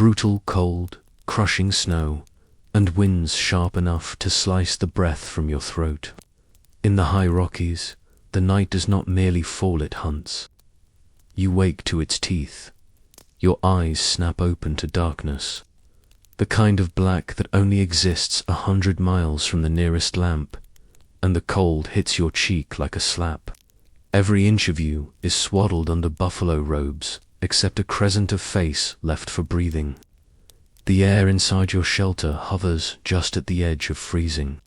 brutal cold, crushing snow, and winds sharp enough to slice the breath from your throat. In the high Rockies, the night does not merely fall, it hunts. You wake to its teeth. Your eyes snap open to darkness, the kind of black that only exists 100 miles from the nearest lamp, and the cold hits your cheek like a slap. Every inch of you is swaddled under buffalo robes, except a crescent of face left for breathing. The air inside your shelter hovers just at the edge of freezing.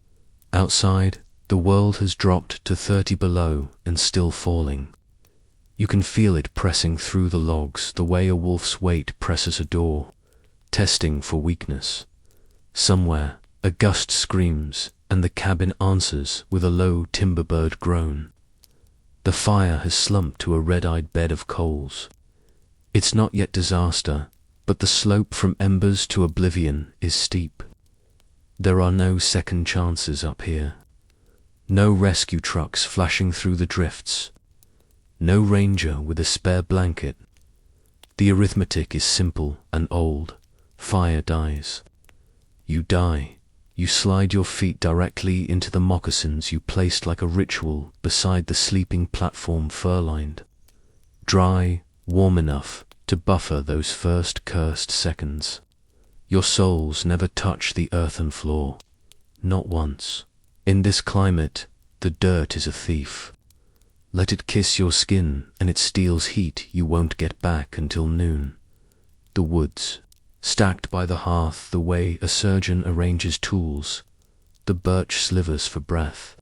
Outside, the world has dropped to 30 below and still falling. You can feel it pressing through the logs the way a wolf's weight presses a door, testing for weakness. Somewhere, a gust screams, and the cabin answers with a low timber-bird groan. The fire has slumped to a red-eyed bed of coals. It's not yet disaster, but the slope from embers to oblivion is steep. There are no second chances up here. No rescue trucks flashing through the drifts. No ranger with a spare blanket. The arithmetic is simple and old. Fire dies. You die. You slide your feet directly into the moccasins you placed like a ritual beside the sleeping platform fur-lined. Dry, warm enough to buffer those first cursed seconds. Your soles never touch the earthen floor. Not once. In this climate, the dirt is a thief. Let it kiss your skin and it steals heat you won't get back until noon. The woods, stacked by the hearth the way a surgeon arranges tools, the birch slivers for breath,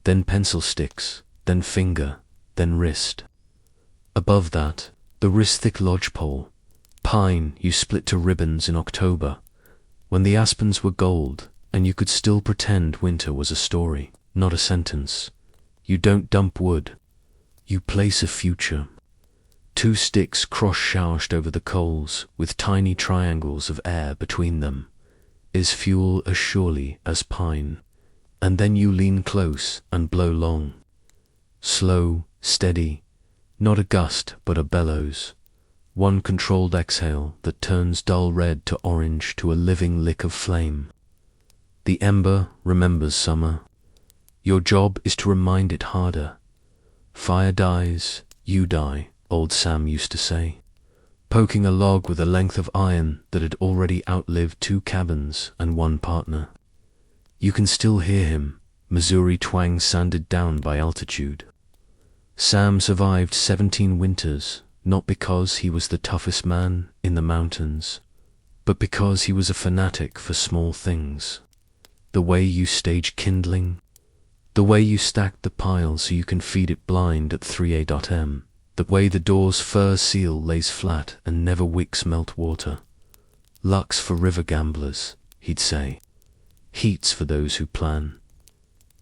then pencil sticks, then finger, then wrist. Above that, the wrist-thick lodgepole, pine you split to ribbons in October, when the aspens were gold and you could still pretend winter was a story, not a sentence. You don't dump wood. You place a future. 2 sticks cross-shoushed over the coals with tiny triangles of air between them is fuel as surely as pine. And then you lean close and blow long. Slow, steady, not a gust but a bellows. One controlled exhale that turns dull red to orange to a living lick of flame. The ember remembers summer. Your job is to remind it harder. Fire dies, you die, old Sam used to say, poking a log with a length of iron that had already outlived 2 cabins and 1 partner. You can still hear him, Missouri twang sanded down by altitude. Sam survived 17 winters, not because he was the toughest man in the mountains, but because he was a fanatic for small things. The way you stage kindling, the way you stack the pile so you can feed it blind at 3 a.m., the way the door's fur seal lays flat and never wicks melt water. Luck's for river gamblers, he'd say. Heat's for those who plan.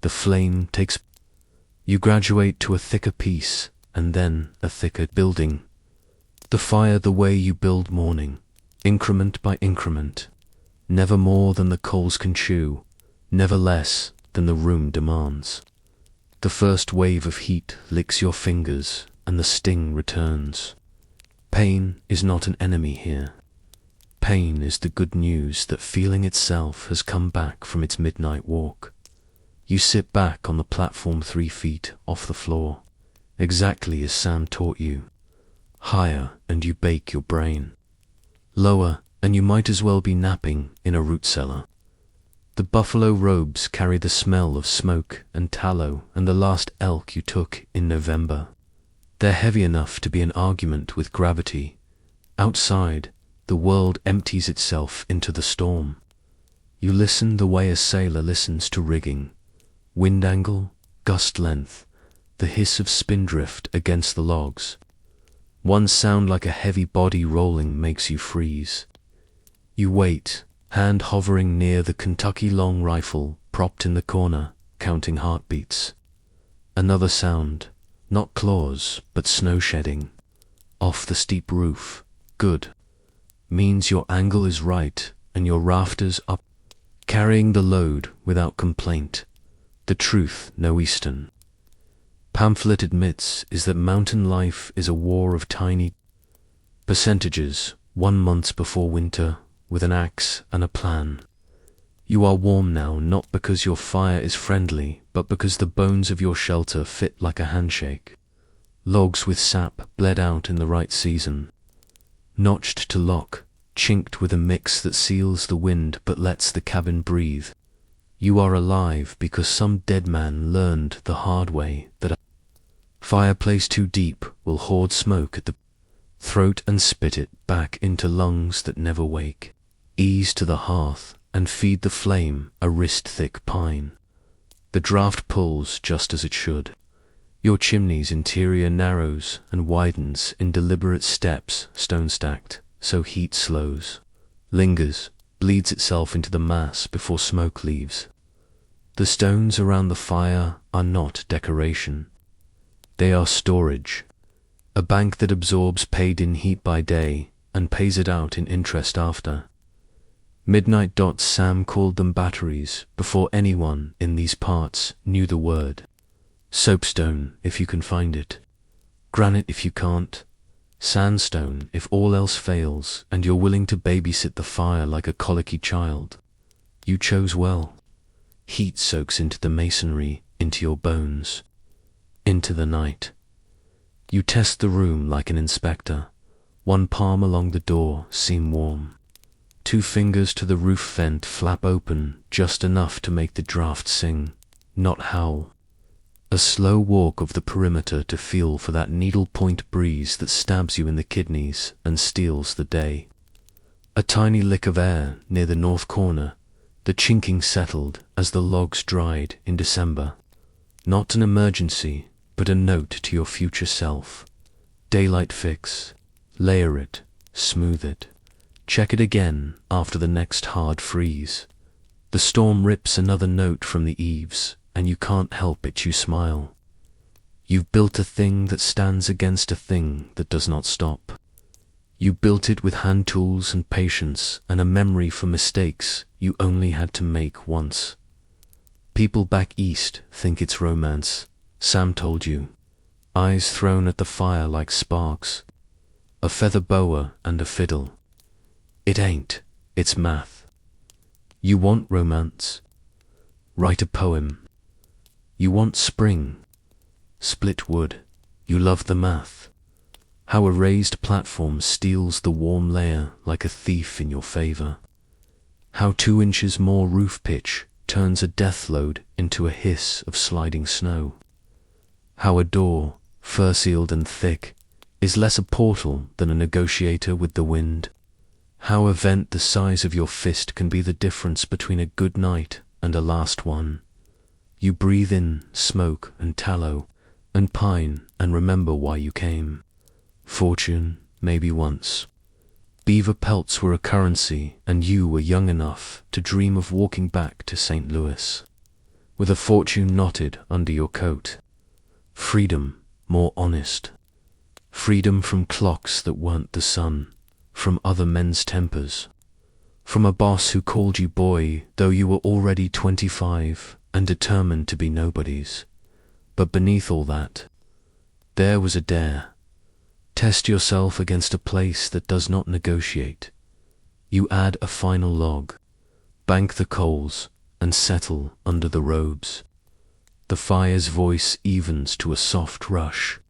The flame takes. You graduate to a thicker piece, and then a thicker building. The fire the way you build morning, increment by increment. Never more than the coals can chew, never less than the room demands. The first wave of heat licks your fingers, and the sting returns. Pain is not an enemy here. Pain is the good news that feeling itself has come back from its midnight walk. You sit back on the platform 3 feet off the floor, exactly as Sam taught you. Higher and you bake your brain. Lower and you might as well be napping in a root cellar. The buffalo robes carry the smell of smoke and tallow and the last elk you took in November. They're heavy enough to be an argument with gravity. Outside, the world empties itself into the storm. You listen the way a sailor listens to rigging. Wind angle, gust length, the hiss of spindrift against the logs. One sound like a heavy body rolling makes you freeze. You wait, hand hovering near the Kentucky long rifle propped in the corner, counting heartbeats. Another sound, not claws, but snow shedding. Off the steep roof, good. Means your angle is right and your rafters up, carrying the load without complaint. The truth no Eastern pamphlet admits is that mountain life is a war of tiny percentages, 1 month before winter, with an axe and a plan. You are warm now, not because your fire is friendly, but because the bones of your shelter fit like a handshake. Logs with sap bled out in the right season. Notched to lock, chinked with a mix that seals the wind but lets the cabin breathe. You are alive because some dead man learned the hard way that a fireplace too deep will hoard smoke at the throat and spit it back into lungs that never wake. Ease to the hearth and feed the flame a wrist-thick pine. The draught pulls just as it should. Your chimney's interior narrows and widens in deliberate steps, stone-stacked, so heat slows, lingers, bleeds itself into the mass before smoke leaves. The stones around the fire are not decoration. They are storage, a bank that absorbs paid-in heat by day and pays it out in interest after. Midnight Sam called them batteries before anyone in these parts knew the word. Soapstone, if you can find it. Granite if you can't. Sandstone if all else fails and you're willing to babysit the fire like a colicky child. You chose well. Heat soaks into the masonry, into your bones, into the night. You test the room like an inspector. One palm along the door, seam warm. 2 fingers to the roof vent flap open, just enough to make the draft sing, not howl. A slow walk of the perimeter to feel for that needle-point breeze that stabs you in the kidneys and steals the day. A tiny lick of air near the north corner, the chinking settled as the logs dried in December. Not an emergency, but a note to your future self. Daylight fix, layer it, smooth it. Check it again after the next hard freeze. The storm rips another note from the eaves, and you can't help it, you smile. You've built a thing that stands against a thing that does not stop. You built it with hand tools and patience and a memory for mistakes you only had to make once. People back east think it's romance, Sam told you. Eyes thrown at the fire like sparks. A feather boa and a fiddle. It ain't, it's math. You want romance? Write a poem. You want spring? Split wood. You love the math. How a raised platform steals the warm layer like a thief in your favor. How 2 inches more roof pitch turns a death load into a hiss of sliding snow. How a door, fur-sealed and thick, is less a portal than a negotiator with the wind. How a vent the size of your fist can be the difference between a good night and a last one. You breathe in smoke and tallow and pine and remember why you came. Fortune, maybe once. Beaver pelts were a currency and you were young enough to dream of walking back to St. Louis with a fortune knotted under your coat. Freedom, more honest. Freedom from clocks that weren't the sun. From other men's tempers, from a boss who called you boy though you were already 25 and determined to be nobodies. But beneath all that, there was a dare. Test yourself against a place that does not negotiate. You add a final log, bank the coals, and settle under the robes. The fire's voice evens to a soft rush.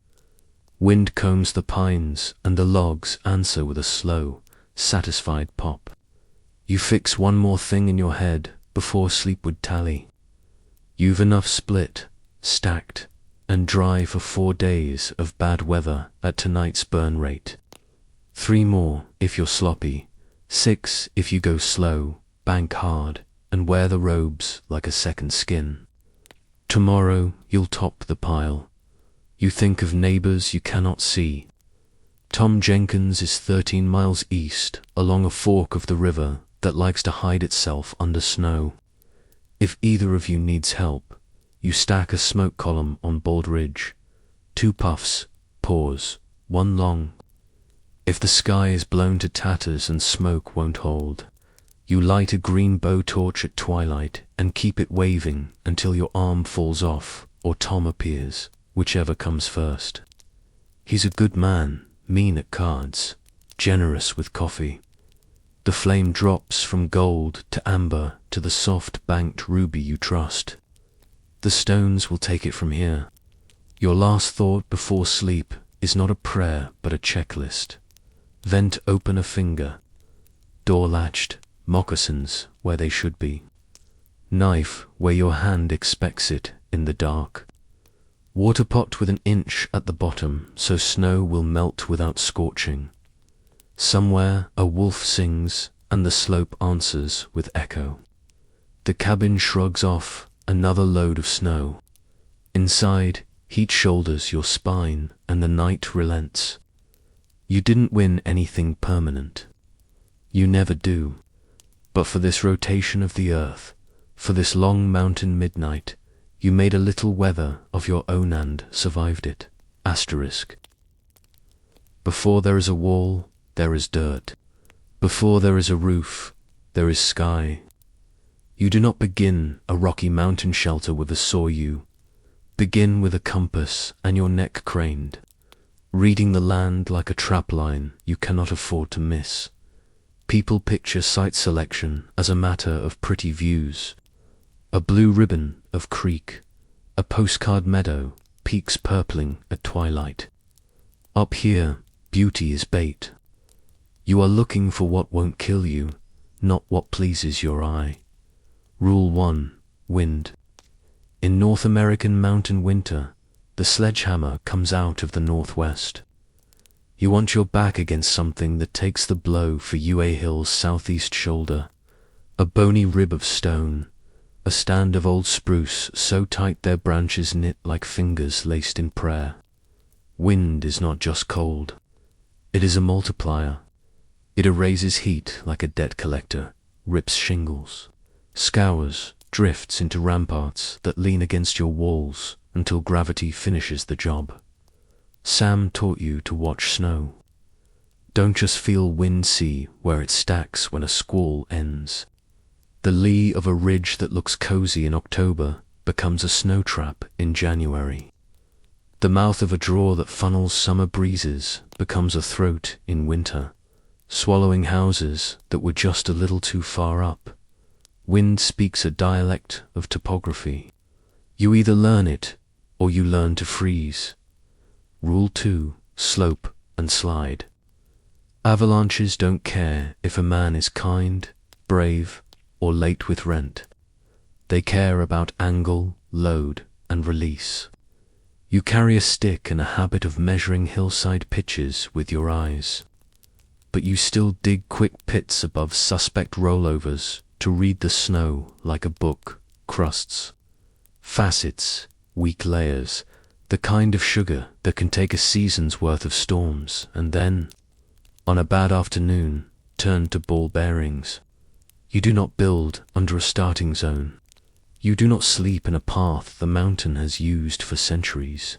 Wind combs the pines, and the logs answer with a slow, satisfied pop. You fix one more thing in your head before sleep would tally. You've enough split, stacked, and dry for 4 days of bad weather at tonight's burn rate. 3 more if you're sloppy, 6 if you go slow, bank hard, and wear the robes like a second skin. Tomorrow you'll top the pile. You think of neighbors you cannot see. Tom Jenkins is 13 miles east along a fork of the river that likes to hide itself under snow. If either of you needs help, you stack a smoke column on Bald Ridge. 2 puffs, pause, 1 long. If the sky is blown to tatters and smoke won't hold, you light a green bow torch at twilight and keep it waving until your arm falls off or Tom appears. Whichever comes first. He's a good man, mean at cards. generous with coffee. The flame drops from gold to amber to the soft banked ruby you trust. The stones will take it from here. Your last thought before sleep is not a prayer but a checklist. Vent open a finger. Door latched, moccasins where they should be. Knife where your hand expects it in the dark. Water pot with an inch at the bottom so snow will melt without scorching. Somewhere a wolf sings and the slope answers with echo. The cabin shrugs off another load of snow. Inside, heat shoulders your spine and the night relents. You didn't win anything permanent. You never do. But for this rotation of the earth, for this long mountain midnight, you made a little weather of your own and survived it. Asterisk. Before there is a wall, there is dirt. Before there is a roof, there is sky. You do not begin a rocky mountain shelter with a saw you. Begin with a compass and your neck craned, reading the land like a trap line you cannot afford to miss. People picture site selection as a matter of pretty views. A blue ribbon of creek, a postcard meadow, peaks purpling at twilight. Up here, beauty is bait. You are looking for what won't kill you, not what pleases your eye. Rule 1. Wind. In North American mountain winter, the sledgehammer comes out of the northwest. You want your back against something that takes the blow for UA Hill's southeast shoulder. A bony rib of stone, a stand of old spruce so tight their branches knit like fingers laced in prayer. Wind is not just cold. It is a multiplier. It erases heat like a debt collector, rips shingles, scours, drifts into ramparts that lean against your walls until gravity finishes the job. Sam taught you to watch snow. Don't just feel wind see where it stacks when a squall ends. The lee of a ridge that looks cozy in October becomes a snow trap in January. The mouth of a drawer that funnels summer breezes becomes a throat in winter, swallowing houses that were just a little too far up. Wind speaks a dialect of topography. You either learn it or you learn to freeze. Rule 2. Slope and slide. Avalanches don't care if a man is kind, brave, or late with rent. They care about angle, load, and release. You carry a stick and a habit of measuring hillside pitches with your eyes. But you still dig quick pits above suspect rollovers to read the snow like a book, crusts, facets, weak layers, the kind of sugar that can take a season's worth of storms and then, on a bad afternoon, turn to ball bearings. You do not build under a starting zone. You do not sleep in a path the mountain has used for centuries.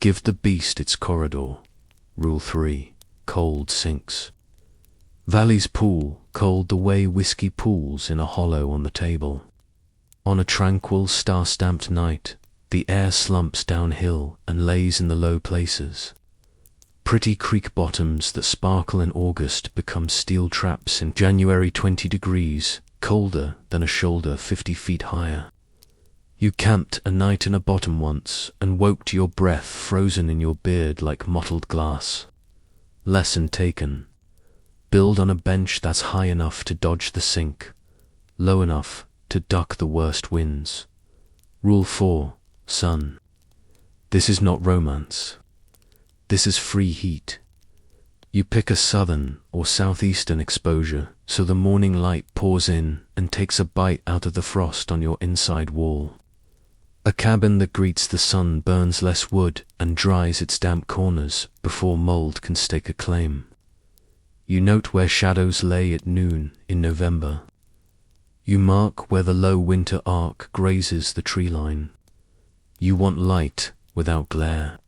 Give the beast its corridor. Rule 3. Cold sinks. Valleys pool cold the way whiskey pools in a hollow on the table. On a tranquil, star-stamped night, the air slumps downhill and lays in the low places. Pretty creek bottoms that sparkle in August become steel traps in January 20 degrees, colder than a shoulder 50 feet higher. You camped a night in a bottom once and woke to your breath frozen in your beard like mottled glass. Lesson taken. Build on a bench that's high enough to dodge the sink, low enough to duck the worst winds. Rule 4. Sun. This is not romance. This is free heat. You pick a southern or southeastern exposure so the morning light pours in and takes a bite out of the frost on your inside wall. A cabin that greets the sun burns less wood and dries its damp corners before mold can stake a claim. You note where shadows lay at noon in November. You mark where the low winter arc grazes the tree line. You want light without glare,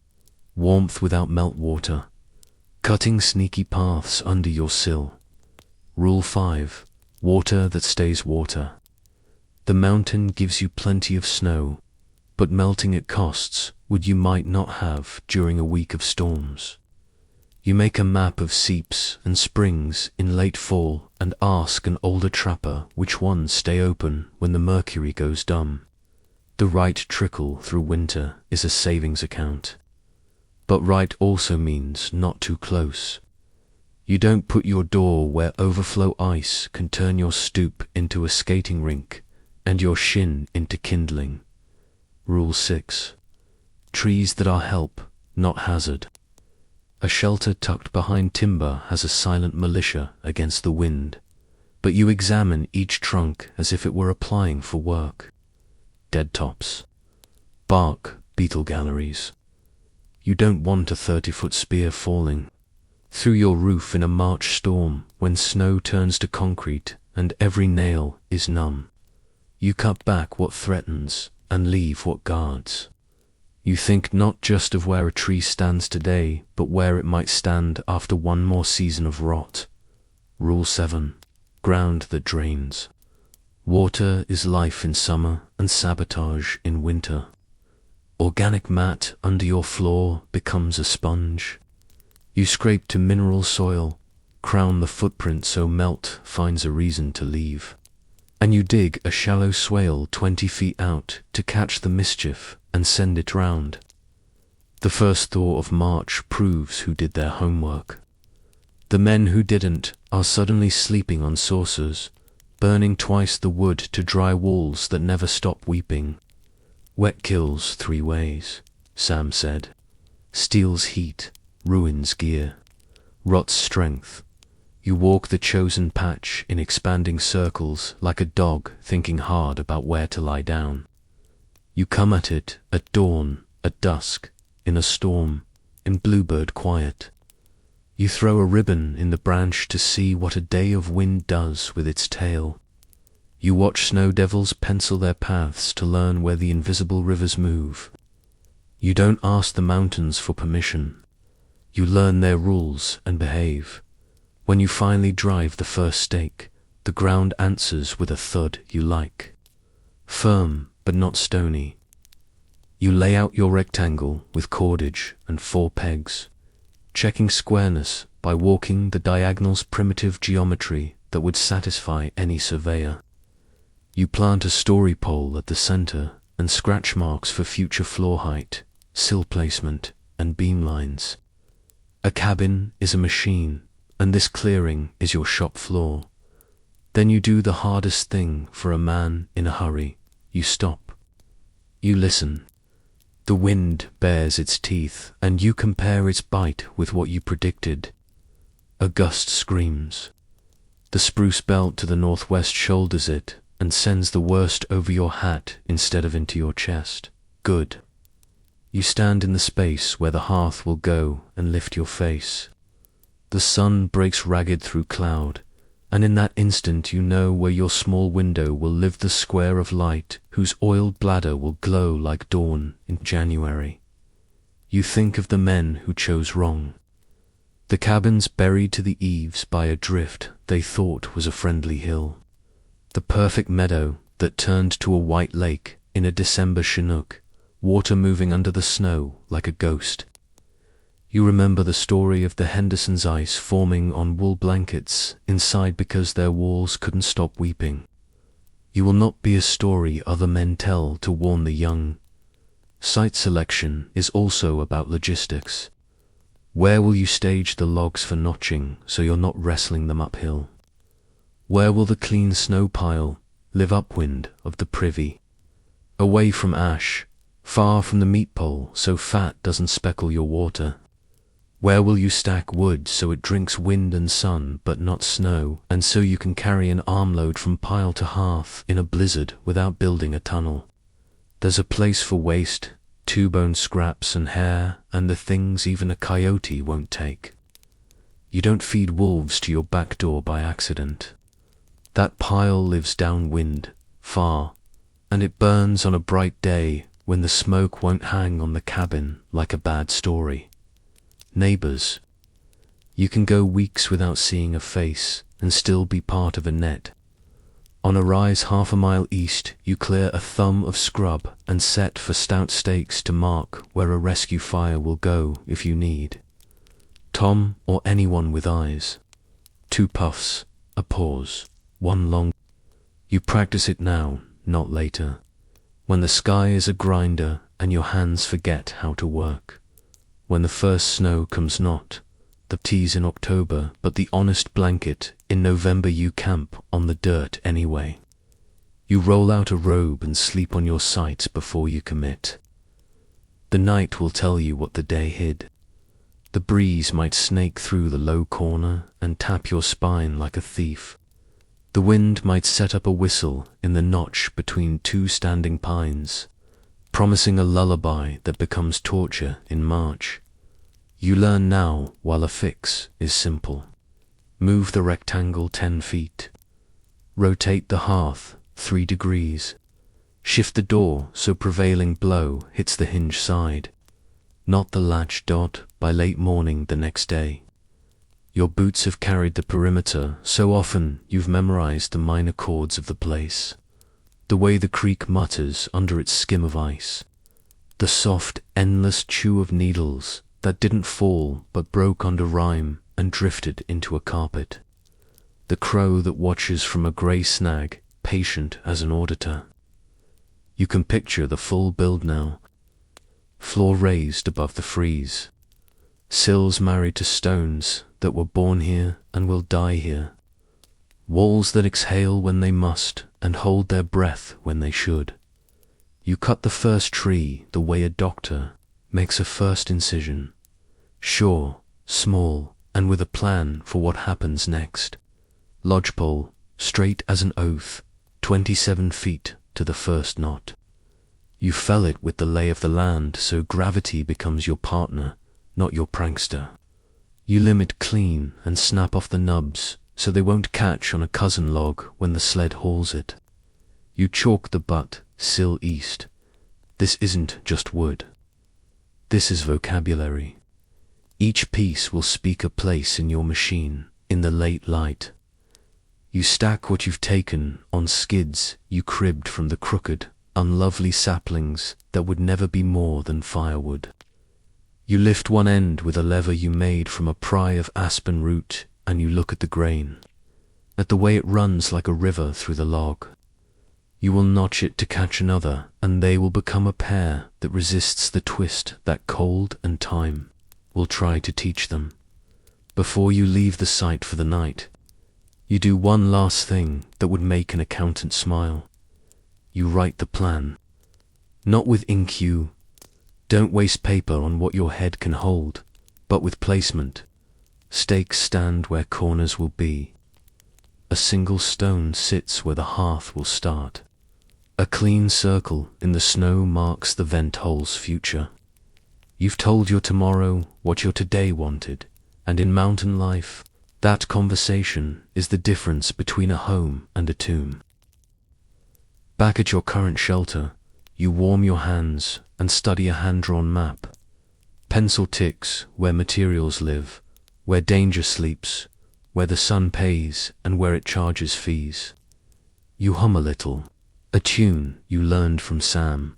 warmth without meltwater, cutting sneaky paths under your sill. Rule 5. Water that stays water. The mountain gives you plenty of snow, but melting it costs what you might not have during a week of storms. You make a map of seeps and springs in late fall and ask an older trapper which ones stay open when the mercury goes dumb. The right trickle through winter is a savings account. But right also means not too close. You don't put your door where overflow ice can turn your stoop into a skating rink and your shin into kindling. Rule 6. Trees that are help, not hazard. A shelter tucked behind timber has a silent militia against the wind, but you examine each trunk as if it were applying for work. Dead tops. Bark beetle galleries. You don't want a 30-foot spear falling through your roof in a March storm when snow turns to concrete and every nail is numb. You cut back what threatens and leave what guards. You think not just of where a tree stands today, but where it might stand after one more season of rot. Rule 7. Ground that drains. Water is life in summer and sabotage in winter. Organic mat under your floor becomes a sponge. You scrape to mineral soil, crown the footprint so melt finds a reason to leave. And you dig a shallow swale 20 feet out to catch the mischief and send it round. The first thaw of March proves who did their homework. The men who didn't are suddenly sleeping on saucers, burning twice the wood to dry walls that never stop weeping. Wet kills 3 ways, Sam said. Steals heat, ruins gear, rots strength. You walk the chosen patch in expanding circles like a dog thinking hard about where to lie down. You come at it at dawn, at dusk, in a storm, in bluebird quiet. You throw a ribbon in the branch to see what a day of wind does with its tail. You watch snow devils pencil their paths to learn where the invisible rivers move. You don't ask the mountains for permission. You learn their rules and behave. When you finally drive the first stake, the ground answers with a thud you like. Firm, but not stony. You lay out your rectangle with cordage and 4 pegs, checking squareness by walking the diagonal's primitive geometry that would satisfy any surveyor. You plant a story pole at the center and scratch marks for future floor height, sill placement, and beam lines. A cabin is a machine, and this clearing is your shop floor. Then you do the hardest thing for a man in a hurry. You stop. You listen. The wind bares its teeth, and you compare its bite with what you predicted. A gust screams. The spruce belt to the northwest shoulders it, and sends the worst over your hat instead of into your chest. Good. You stand in the space where the hearth will go and lift your face. The sun breaks ragged through cloud, and in that instant you know where your small window will live the square of light whose oiled bladder will glow like dawn in January. You think of the men who chose wrong. The cabins buried to the eaves by a drift they thought was a friendly hill. The perfect meadow that turned to a white lake in a December Chinook, water moving under the snow like a ghost. You remember the story of the Henderson's ice forming on wool blankets inside because their walls couldn't stop weeping. You will not be a story other men tell to warn the young. Site selection is also about logistics. Where will you stage the logs for notching so you're not wrestling them uphill? Where will the clean snow pile live upwind of the privy? Away from ash, far from the meat pole so fat doesn't speckle your water. Where will you stack wood so it drinks wind and sun but not snow, and so you can carry an armload from pile to hearth in a blizzard without building a tunnel? There's a place for waste, two-bone scraps and hair, and the things even a coyote won't take. You don't feed wolves to your back door by accident. That pile lives downwind, far, and it burns on a bright day when the smoke won't hang on the cabin like a bad story. Neighbors. You can go weeks without seeing a face and still be part of a net. On a rise half a mile east, you clear a thumb of scrub and set for stout stakes to mark where a rescue fire will go if you need. Tom or anyone with eyes. 2 puffs, a pause, 1 long. You practice it now, not later, when the sky is a grinder and your hands forget how to work. When the first snow comes not, the teas in October, but the honest blanket in November. You camp on the dirt anyway. You roll out a robe and sleep on your sight before you commit. The night will tell you what the day hid. The breeze might snake through the low corner and tap your spine like a thief. The wind might set up a whistle in the notch between 2 standing pines, promising a lullaby that becomes torture in March. You learn now while a fix is simple. Move the rectangle 10 feet. Rotate the hearth 3 degrees. Shift the door so prevailing blow hits the hinge side, not the latch dot by late morning the next day. Your boots have carried the perimeter so often you've memorized the minor chords of the place. The way the creek mutters under its skim of ice. The soft, endless chew of needles that didn't fall but broke under rime and drifted into a carpet. The crow that watches from a grey snag, patient as an auditor. You can picture the full build now. Floor raised above the freeze. Sills married to stones that were born here and will die here. Walls that exhale when they must and hold their breath when they should. You cut the first tree the way a doctor makes a first incision. Sure, small, and with a plan for what happens next. Lodgepole, straight as an oath, 27 feet to the first knot. You fell it with the lay of the land, so gravity becomes your partner, not your prankster. You limit clean and snap off the nubs so they won't catch on a cousin log when the sled hauls it. You chalk the butt, sill east. This isn't just wood. This is vocabulary. Each piece will speak a place in your machine, in the late light. You stack what you've taken on skids you cribbed from the crooked, unlovely saplings that would never be more than firewood. You lift one end with a lever you made from a pry of aspen root, and you look at the grain, at the way it runs like a river through the log. You will notch it to catch another, and they will become a pair that resists the twist that cold and time will try to teach them. Before you leave the site for the night, you do one last thing that would make an accountant smile. You write the plan, not with ink. You don't waste paper on what your head can hold, but with placement. Stakes stand where corners will be. A single stone sits where the hearth will start. A clean circle in the snow marks the vent hole's future. You've told your tomorrow what your today wanted, and in mountain life, that conversation is the difference between a home and a tomb. Back at your current shelter, you warm your hands and study a hand-drawn map. Pencil ticks where materials live, where danger sleeps, where the sun pays and where it charges fees. You hum a little, a tune you learned from Sam.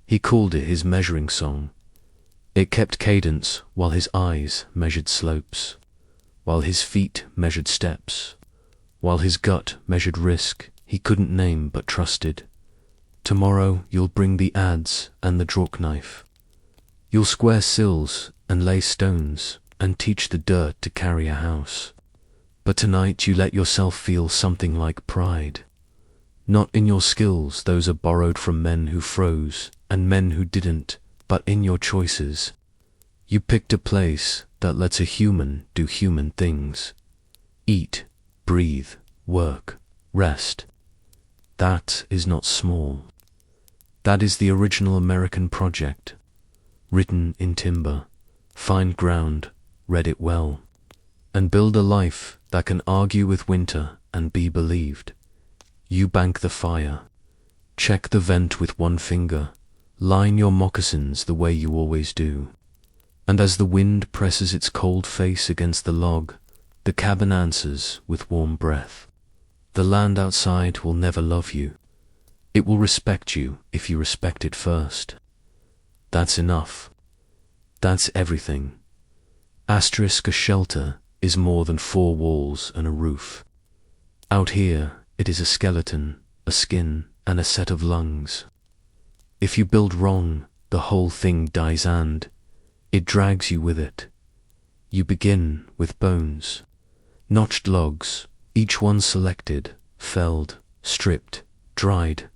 He called it his measuring song. It kept cadence while his eyes measured slopes, while his feet measured steps, while his gut measured risk he couldn't name but trusted. Tomorrow you'll bring the adze and the draw knife. You'll square sills and lay stones and teach the dirt to carry a house. But tonight you let yourself feel something like pride. Not in your skills, those are borrowed from men who froze and men who didn't, but in your choices. You picked a place that lets a human do human things. Eat, breathe, work, rest. That is not small. That is the original American project. Written in timber, find ground, read it well, and build a life that can argue with winter and be believed. You bank the fire, check the vent with one finger, line your moccasins the way you always do. And as the wind presses its cold face against the log, the cabin answers with warm breath. The land outside will never love you. It will respect you if you respect it first. That's enough. That's everything. Asterisk, a shelter is more than four walls and a roof. Out here, it is a skeleton, a skin, and a set of lungs. If you build wrong, the whole thing dies and it drags you with it. You begin with bones, notched logs, each one selected, felled, stripped, dried,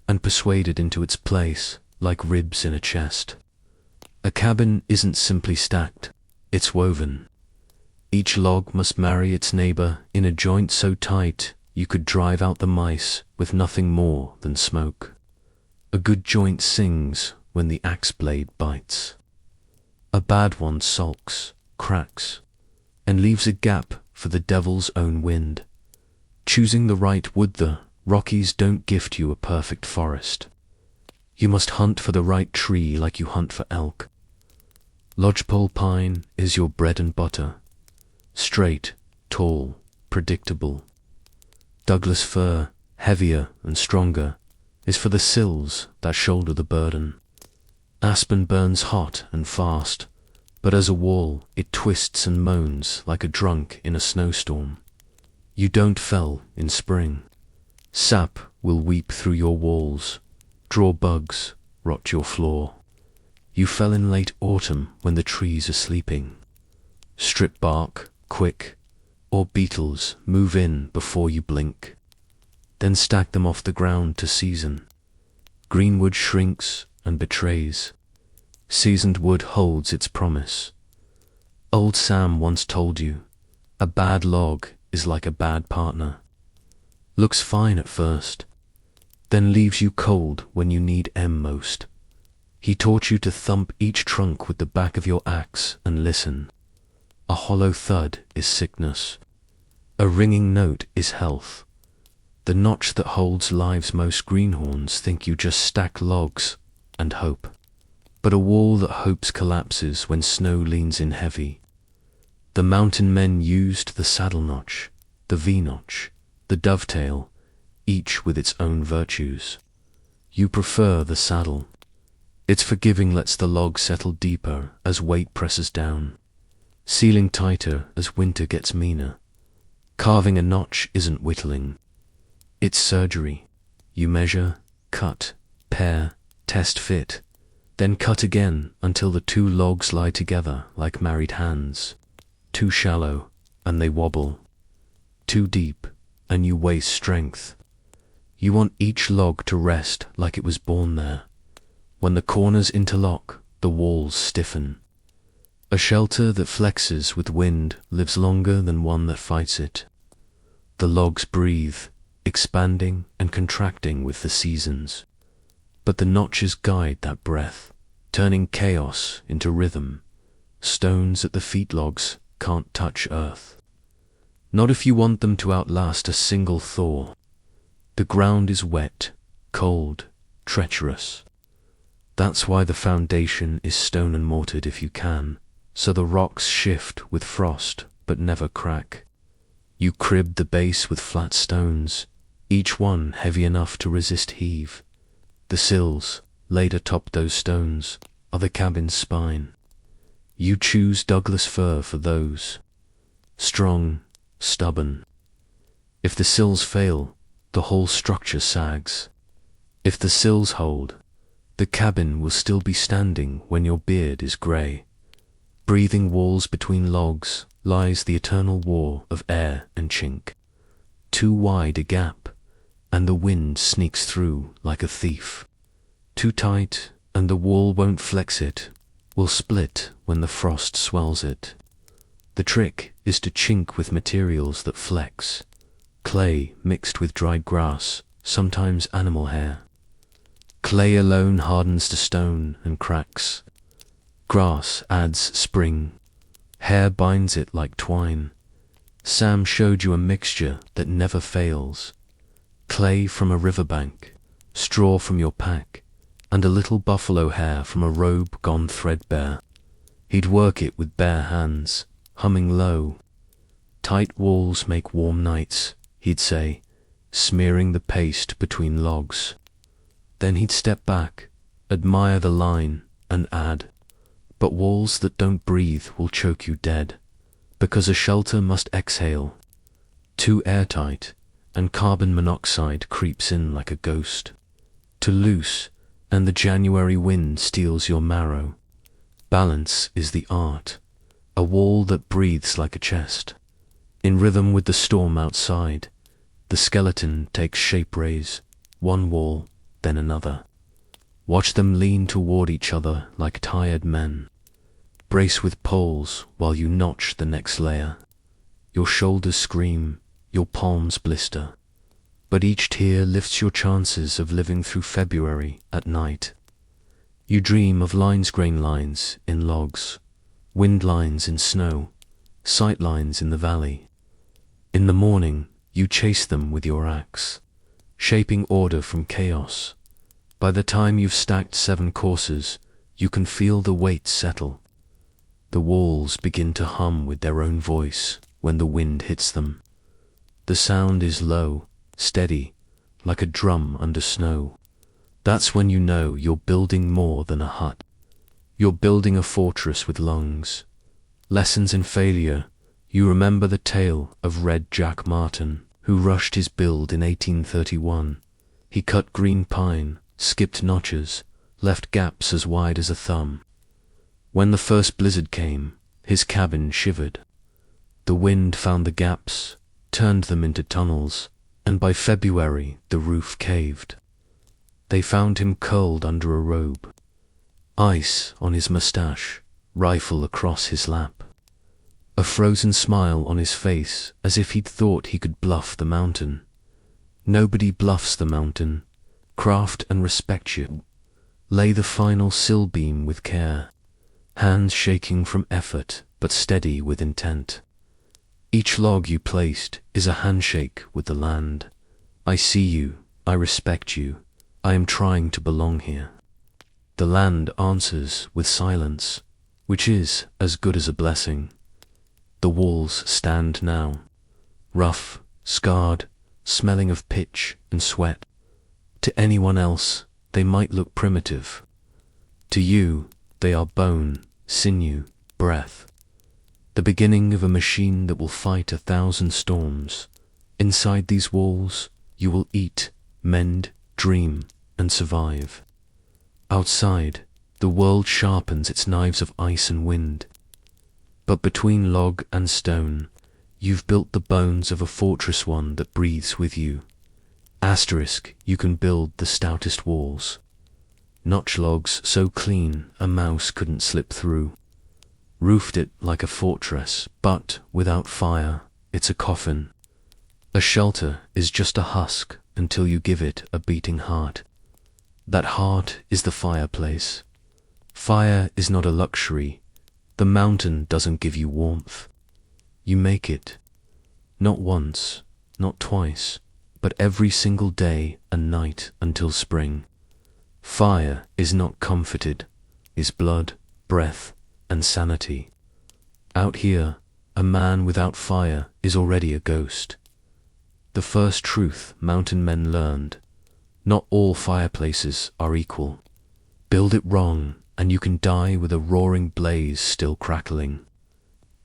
and persuaded into its place like ribs in a chest. A cabin isn't simply stacked, it's woven. Each log must marry its neighbor in a joint so tight you could drive out the mice with nothing more than smoke. A good joint sings when the axe blade bites. A bad one sulks, cracks, and leaves a gap for the devil's own wind. Choosing the right wood, the Rockies don't gift you a perfect forest. You must hunt for the right tree like you hunt for elk. Lodgepole pine is your bread and butter. Straight, tall, predictable. Douglas fir, heavier and stronger, is for the sills that shoulder the burden. Aspen burns hot and fast, but as a wall it twists and moans like a drunk in a snowstorm. You don't fell in spring. Sap will weep through your walls, draw bugs, rot your floor. You fell in late autumn when the trees are sleeping. Strip bark, quick, or beetles move in before you blink. Then stack them off the ground to season. Greenwood shrinks and betrays. Seasoned wood holds its promise. Old Sam once told you, a bad log is like a bad partner. Looks fine at first, then leaves you cold when you need M most. He taught you to thump each trunk with the back of your axe and listen. A hollow thud is sickness. A ringing note is health. The notch that holds life's most greenhorns think you just stack logs and hope. But a wall that hopes collapses when snow leans in heavy. The mountain men used the saddle notch, the V-notch, the dovetail, each with its own virtues. You prefer the saddle. Its forgiving lets the log settle deeper as weight presses down, sealing tighter as winter gets meaner. Carving a notch isn't whittling. It's surgery. You measure, cut, pare, test fit, then cut again until the two logs lie together like married hands. Too shallow, and they wobble. Too deep, and you waste strength. You want each log to rest like it was born there. When the corners interlock, the walls stiffen. A shelter that flexes with wind lives longer than one that fights it. The logs breathe, expanding and contracting with the seasons. But the notches guide that breath, turning chaos into rhythm. Stones at the feet logs can't touch earth. Not if you want them to outlast a single thaw. The ground is wet, cold, treacherous. That's why the foundation is stone and mortared if you can, so the rocks shift with frost but never crack. You crib the base with flat stones, each one heavy enough to resist heave. The sills, laid atop those stones, are the cabin's spine. You choose Douglas fir for those. Strong, stubborn. If the sills fail, the whole structure sags. If the sills hold, the cabin will still be standing when your beard is grey. Breathing walls between logs lies the eternal war of air and chink. Too wide a gap, and the wind sneaks through like a thief. Too tight, and the wall won't flex it, will split when the frost swells it. The trick is to chink with materials that flex. Clay mixed with dried grass, sometimes animal hair. Clay alone hardens the stone and cracks. Grass adds spring. Hair binds it like twine. Sam showed you a mixture that never fails. Clay from a riverbank, straw from your pack, and a little buffalo hair from a robe gone threadbare. He'd work it with bare hands, humming low. Tight walls make warm nights, he'd say, smearing the paste between logs. Then he'd step back, admire the line, and add, But walls that don't breathe will choke you dead, because a shelter must exhale. Too airtight, and carbon monoxide creeps in like a ghost. Too loose, and the January wind steals your marrow. Balance is the art, a wall that breathes like a chest. In rhythm with the storm outside, the skeleton takes shape raise, one wall, then another. Watch them lean toward each other like tired men. Brace with poles while you notch the next layer. Your shoulders scream, your palms blister. But each tear lifts your chances of living through February at night. You dream of grain lines in logs, wind lines in snow, sight lines in the valley. In the morning, you chase them with your axe, shaping order from chaos. By the time you've stacked 7 courses, you can feel the weight settle. The walls begin to hum with their own voice when the wind hits them. The sound is low, steady, like a drum under snow. That's when you know you're building more than a hut. You're building a fortress with lungs. Lessons in failure, you remember the tale of Red Jack Martin, who rushed his build in 1831. He cut green pine, skipped notches, left gaps as wide as a thumb. When the first blizzard came, his cabin shivered. The wind found the gaps, turned them into tunnels, and by February the roof caved. They found him curled under a robe, ice on his mustache, rifle across his lap, a frozen smile on his face as if he'd thought he could bluff the mountain. Nobody bluffs the mountain. Craft and respect you. Lay the final sill beam with care, hands shaking from effort but steady with intent. Each log you placed is a handshake with the land. I see you, I respect you, I am trying to belong here. The land answers with silence, which is as good as a blessing. The walls stand now, rough, scarred, smelling of pitch and sweat. To anyone else, they might look primitive. To you, they are bone, sinew, breath. The beginning of a machine that will fight 1,000 storms. Inside these walls, you will eat, mend, dream, and survive. Outside, the world sharpens its knives of ice and wind. But between log and stone, you've built the bones of a fortress, one that breathes with you. Asterisk, you can build the stoutest walls. Notch logs so clean a mouse couldn't slip through. Roofed it like a fortress, but without fire, it's a coffin. A shelter is just a husk until you give it a beating heart. That heart is the fireplace. Fire is not a luxury. The mountain doesn't give you warmth. You make it. Not once, not twice, but every single day and night until spring. Fire is not comforted, is blood, breath, and sanity. Out here, a man without fire is already a ghost. The first truth mountain men learned: not all fireplaces are equal. Build it wrong, and you can die with a roaring blaze still crackling.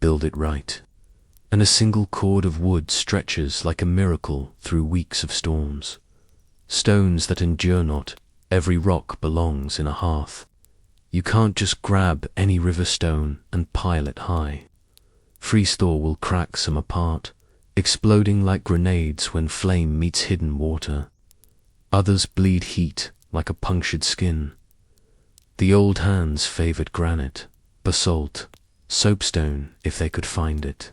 Build it right, and a single cord of wood stretches like a miracle through weeks of storms. Stones that endure not, every rock belongs in a hearth. You can't just grab any river stone and pile it high. Freeze-thaw will crack some apart, exploding like grenades when flame meets hidden water. Others bleed heat like a punctured skin. The old hands favored granite, basalt, soapstone if they could find it.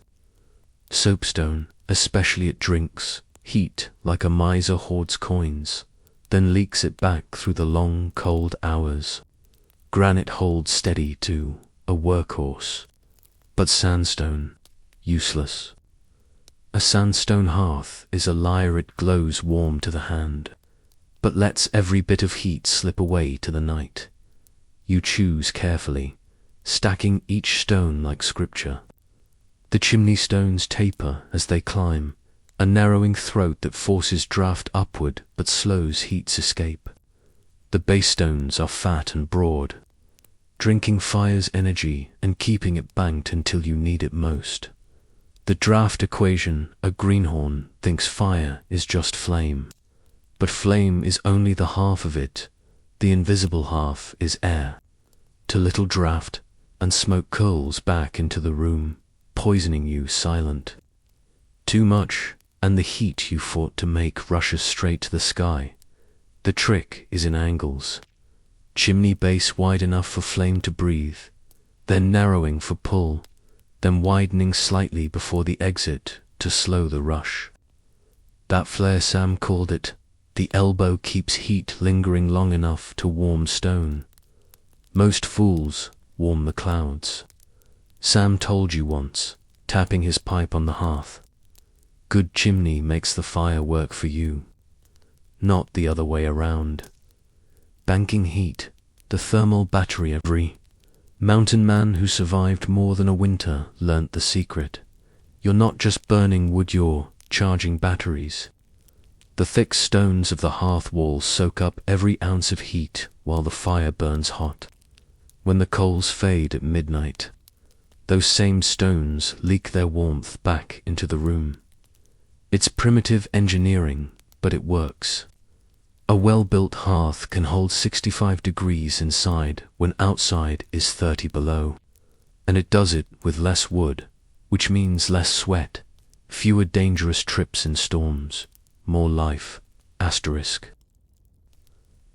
Soapstone, especially at drinks, heat like a miser hoards coins, then leaks it back through the long, cold hours. Granite holds steady too, a workhorse. But sandstone, useless. A sandstone hearth is a lyre, it glows warm to the hand, but lets every bit of heat slip away to the night. You choose carefully, stacking each stone like scripture. The chimney stones taper as they climb, a narrowing throat that forces draft upward but slows heat's escape. The base stones are fat and broad. drinking fire's energy and keeping it banked until you need it most. The draft equation, a greenhorn thinks fire is just flame. But flame is only the half of it. The invisible half is air. Too little draft, and smoke curls back into the room, poisoning you silent. Too much, and the heat you fought to make rushes straight to the sky. The trick is in angles. Chimney base wide enough for flame to breathe, then narrowing for pull, then widening slightly before the exit to slow the rush. That flare Sam called it, the elbow keeps heat lingering long enough to warm stone. Most fools warm the clouds. Sam told you once, tapping his pipe on the hearth. Good chimney makes the fire work for you, not the other way around. Banking heat, the thermal battery. Every mountain man who survived more than a winter learnt the secret. You're not just burning wood, you're charging batteries. The thick stones of the hearth wall soak up every ounce of heat while the fire burns hot. When the coals fade at midnight, those same stones leak their warmth back into the room. It's primitive engineering, but it works. A well-built hearth can hold 65 degrees inside when outside is 30 below. And it does it with less wood, which means less sweat, fewer dangerous trips in storms, more life.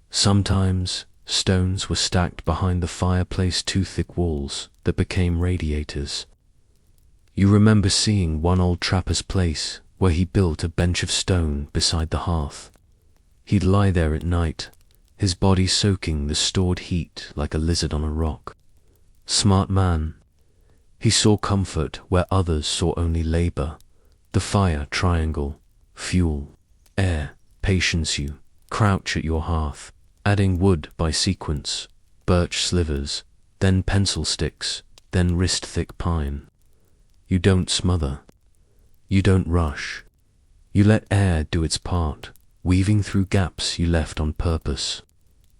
Sometimes stones were stacked behind the fireplace, two thick walls that became radiators. You remember seeing one old trapper's place where he built a bench of stone beside the hearth. He'd lie there at night, his body soaking the stored heat like a lizard on a rock. Smart man. He saw comfort where others saw only labor. The fire triangle, fuel, air, patience. You crouch at your hearth, adding wood by sequence, birch slivers, then pencil sticks, then wrist-thick pine. You don't smother. You don't rush. You let air do its part, weaving through gaps you left on purpose.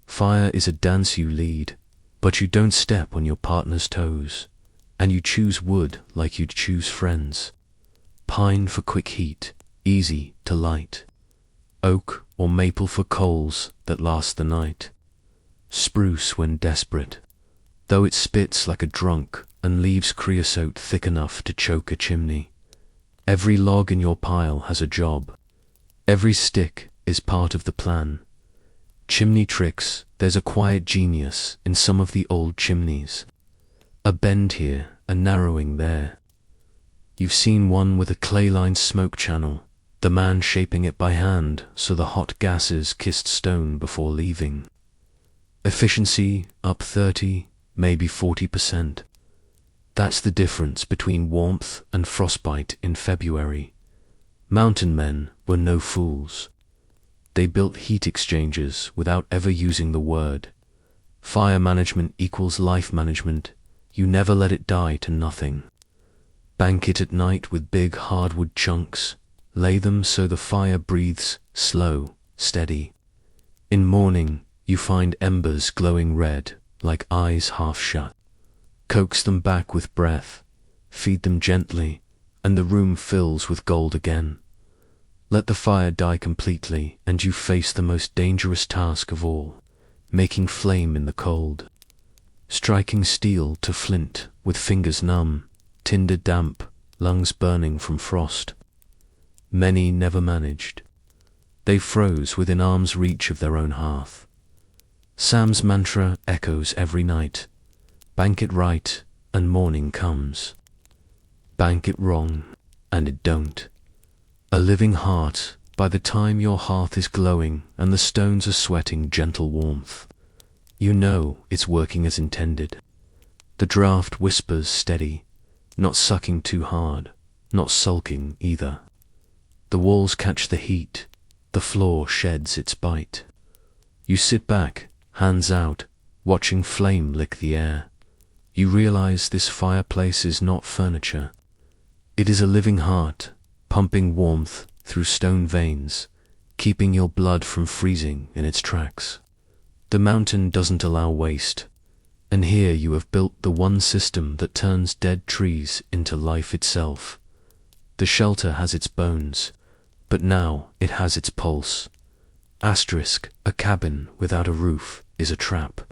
Fire is a dance you lead, but you don't step on your partner's toes, and you choose wood like you'd choose friends. Pine for quick heat, easy to light. Oak or maple for coals that last the night. Spruce when desperate, though it spits like a drunk and leaves creosote thick enough to choke a chimney. Every log in your pile has a job. Every stick is part of the plan. Chimney tricks, there's a quiet genius in some of the old chimneys. A bend here, a narrowing there. You've seen one with a clay-lined smoke channel, the man shaping it by hand so the hot gases kissed stone before leaving. Efficiency up 30, maybe 40%. That's the difference between warmth and frostbite in February. Mountain men were no fools. They built heat exchangers without ever using the word. Fire management equals life management. You never let it die to nothing. Bank it at night with big hardwood chunks. Lay them so the fire breathes, slow, steady. In morning, you find embers glowing red, like eyes half shut. Coax them back with breath, feed them gently, and the room fills with gold again. Let the fire die completely, and you face the most dangerous task of all, making flame in the cold. Striking steel to flint with fingers numb, tinder damp, lungs burning from frost. Many never managed. They froze within arm's reach of their own hearth. Sam's mantra echoes every night. Bank it right, and morning comes. Bank it wrong, and it don't. A living heart, by the time your hearth is glowing and the stones are sweating gentle warmth, you know it's working as intended. The draft whispers steady, not sucking too hard, not sulking either. The walls catch the heat, the floor sheds its bite. You sit back, hands out, watching flame lick the air. You realize this fireplace is not furniture. It is a living heart, pumping warmth through stone veins, keeping your blood from freezing in its tracks. The mountain doesn't allow waste, And here you have built the one system that turns dead trees into life itself. The shelter has its bones, but now it has its pulse. Asterisk, a cabin without a roof is a trap.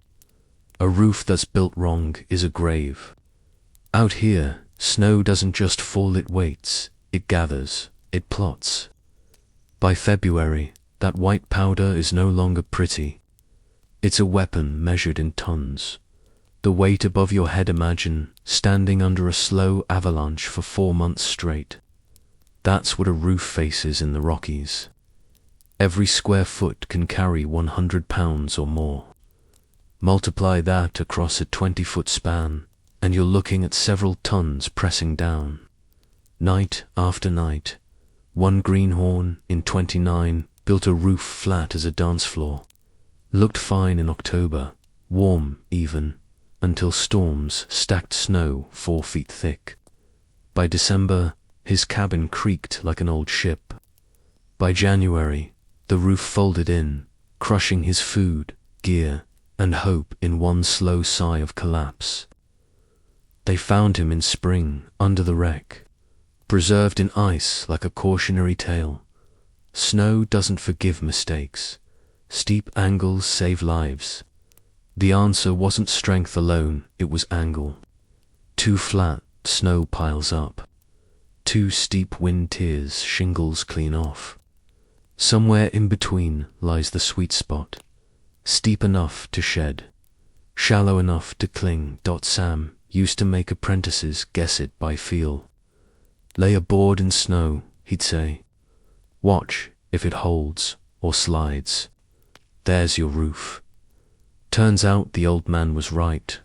A roof that's built wrong is a grave. Out here, snow doesn't just fall, it waits, it gathers, it plots. By February, that white powder is no longer pretty. It's a weapon measured in tons. The weight above your head, imagine standing under a slow avalanche for 4 months straight. That's what a roof faces in the Rockies. Every square foot can carry 100 pounds or more. Multiply that across a 20-foot span, and you're looking at several tons pressing down. Night after night, one greenhorn in 29 built a roof flat as a dance floor. Looked fine in October, warm even, until storms stacked snow 4 feet thick. By December, his cabin creaked like an old ship. By January, the roof folded in, crushing his food, gear, and hope in one slow sigh of collapse. They found him in spring, under the wreck, preserved in ice like a cautionary tale. Snow doesn't forgive mistakes. Steep angles save lives. The answer wasn't strength alone, it was angle. Too flat, snow piles up. Too steep, wind tears shingles clean off. Somewhere in between lies the sweet spot. Steep enough to shed, shallow enough to cling. Sam used to make apprentices guess it by feel. Lay a board in snow, he'd say. Watch if it holds or slides. There's your roof. Turns out the old man was right.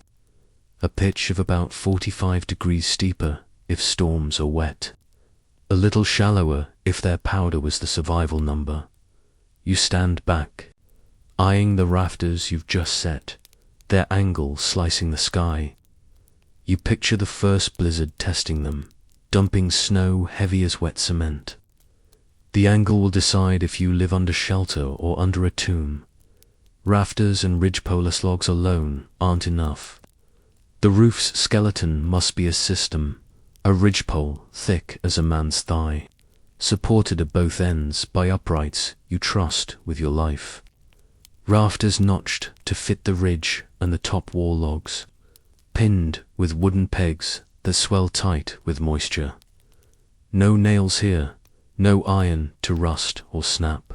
A pitch of about 45 degrees steeper if storms are wet. A little shallower if their powder was the survival number. You stand back, eyeing the rafters you've just set, their angle slicing the sky. You picture the first blizzard testing them, dumping snow heavy as wet cement. The angle will decide if you live under shelter or under a tomb. Rafters and ridgepole logs alone aren't enough. The roof's skeleton must be a system, a ridgepole thick as a man's thigh, supported at both ends by uprights you trust with your life. Rafters notched to fit the ridge and the top wall logs, pinned with wooden pegs that swell tight with moisture. No nails here, no iron to rust or snap.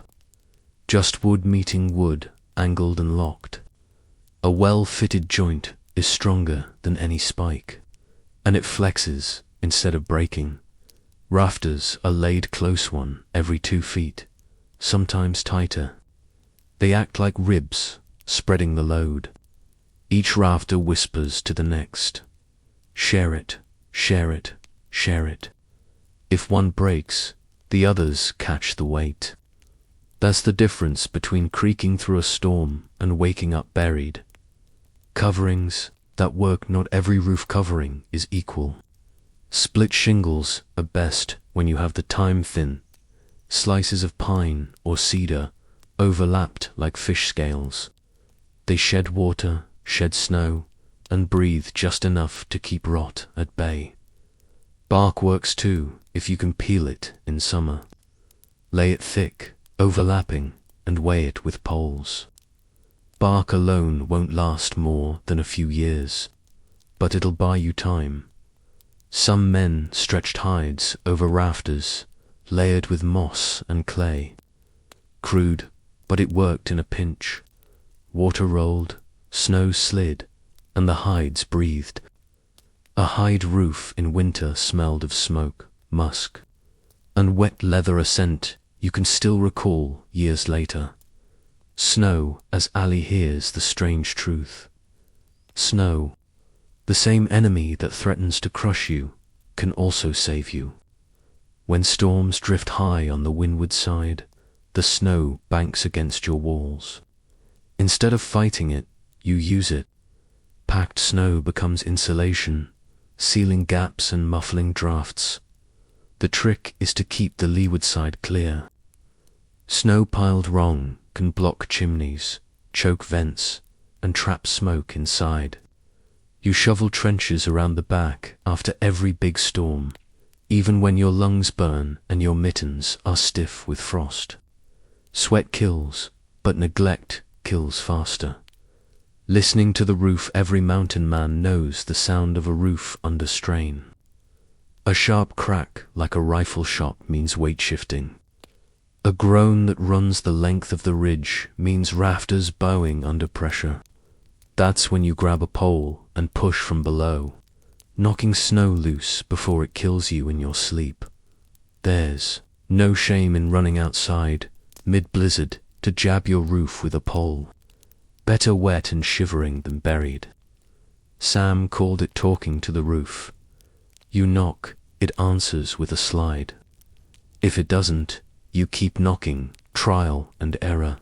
Just wood meeting wood, angled and locked. A well-fitted joint is stronger than any spike, and it flexes instead of breaking. Rafters are laid close one every 2 feet, sometimes tighter. They act like ribs, spreading the load. Each rafter whispers to the next. Share it, share it, share it. If one breaks, the others catch the weight. That's the difference between creaking through a storm and waking up buried. Coverings that work, not every roof covering is equal. Split shingles are best when you have the time thin. Slices of pine or cedar overlapped like fish scales. They shed water, shed snow, and breathe just enough to keep rot at bay. Bark works too if you can peel it in summer. Lay it thick, overlapping, and weigh it with poles. Bark alone won't last more than a few years, but it'll buy you time. Some men stretched hides over rafters, layered with moss and clay. Crude, but it worked in a pinch. Water rolled, snow slid, and the hides breathed. A hide roof in winter smelled of smoke, musk, and wet leather, a scent you can still recall years later. Snow, as Ali hears the strange truth. Snow, the same enemy that threatens to crush you, can also save you. When storms drift high on the windward side, the snow banks against your walls. Instead of fighting it, you use it. Packed snow becomes insulation, sealing gaps and muffling drafts. The trick is to keep the leeward side clear. Snow piled wrong can block chimneys, choke vents, and trap smoke inside. You shovel trenches around the back after every big storm, even when your lungs burn and your mittens are stiff with frost. Sweat kills, but neglect kills faster. Listening to the roof, every mountain man knows the sound of a roof under strain. A sharp crack like a rifle shot means weight shifting. A groan that runs the length of the ridge means rafters bowing under pressure. That's when you grab a pole and push from below, knocking snow loose before it kills you in your sleep. There's no shame in running outside, mid-blizzard, to jab your roof with a pole. Better wet and shivering than buried. Sam called it talking to the roof. You knock, it answers with a slide. If it doesn't, you keep knocking, trial and error.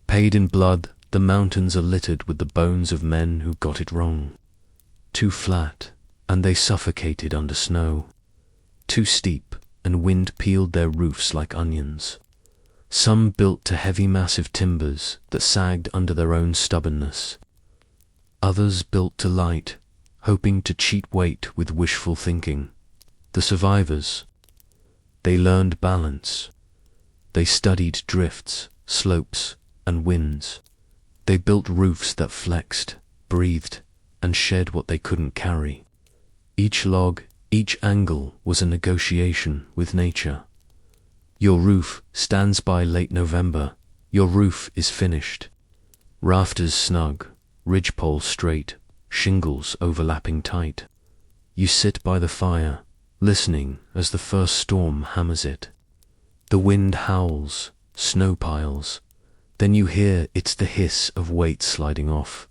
Paid in blood, the mountains are littered with the bones of men who got it wrong. Too flat, and they suffocated under snow. Too steep, and wind peeled their roofs like onions. Some built to heavy massive timbers that sagged under their own stubbornness. Others built to light, hoping to cheat weight with wishful thinking. The survivors, they learned balance. They studied drifts, slopes, and winds. They built roofs that flexed, breathed, and shed what they couldn't carry. Each log, each angle was a negotiation with nature. Your roof stands by late November. Your roof is finished. Rafters snug, ridgepole straight, shingles overlapping tight. You sit by the fire, listening as the first storm hammers it. The wind howls, snow piles. Then you hear it's the hiss of weight sliding off.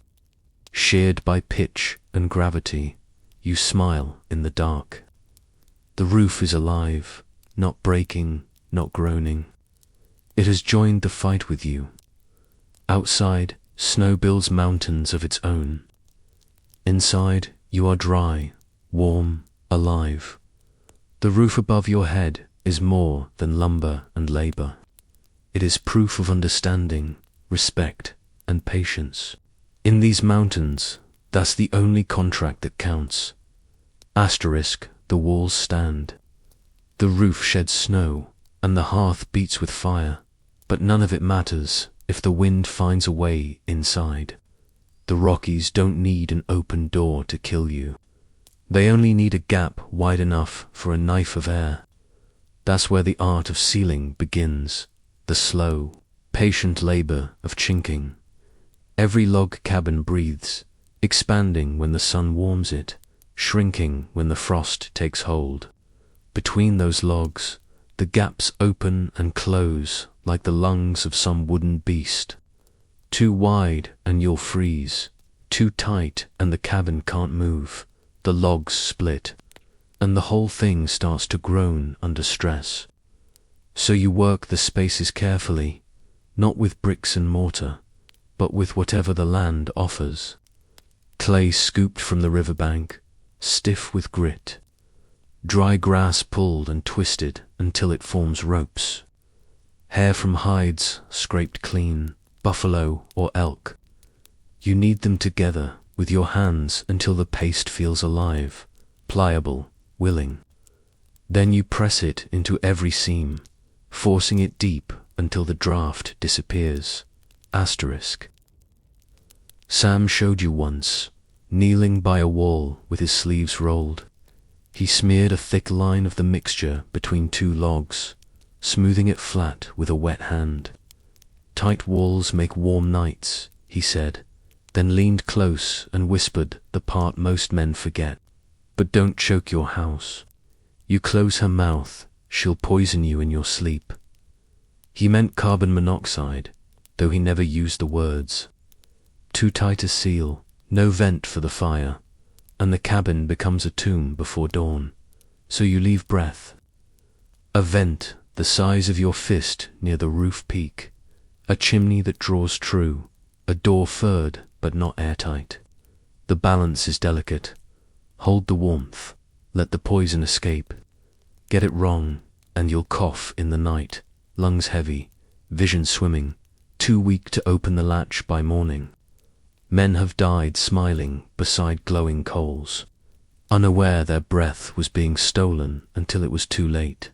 Sheared by pitch and gravity, you smile in the dark. The roof is alive, not breaking, not groaning. It has joined the fight with you. Outside, snow builds mountains of its own. Inside, you are dry, warm, alive. The roof above your head is more than lumber and labor. It is proof of understanding, respect, and patience. In these mountains, that's the only contract that counts. Asterisk, the walls stand. The roof sheds snow, and the hearth beats with fire, but none of it matters if the wind finds a way inside. The Rockies don't need an open door to kill you. They only need a gap wide enough for a knife of air. That's where the art of sealing begins, the slow, patient labor of chinking. Every log cabin breathes, expanding when the sun warms it, shrinking when the frost takes hold. Between those logs, the gaps open and close like the lungs of some wooden beast. Too wide and you'll freeze. Too tight and the cabin can't move. The logs split, and the whole thing starts to groan under stress. So you work the spaces carefully, not with bricks and mortar, but with whatever the land offers. Clay scooped from the riverbank, stiff with grit. Dry grass pulled and twisted until it forms ropes. Hair from hides scraped clean, buffalo or elk. You knead them together with your hands until the paste feels alive, pliable, willing. Then you press it into every seam, forcing it deep until the draft disappears. Asterisk. Sam showed you once, kneeling by a wall with his sleeves rolled. He smeared a thick line of the mixture between two logs, smoothing it flat with a wet hand. Tight walls make warm nights, he said, then leaned close and whispered the part most men forget. But don't choke your house. You close her mouth, she'll poison you in your sleep. He meant carbon monoxide, though he never used the words. Too tight a seal, no vent for the fire, and the cabin becomes a tomb before dawn, so you leave breath. A vent the size of your fist near the roof peak, a chimney that draws true, a door furred but not airtight. The balance is delicate. Hold the warmth, let the poison escape. Get it wrong, and you'll cough in the night, lungs heavy, vision swimming, too weak to open the latch by morning. Men have died smiling beside glowing coals, unaware their breath was being stolen until it was too late.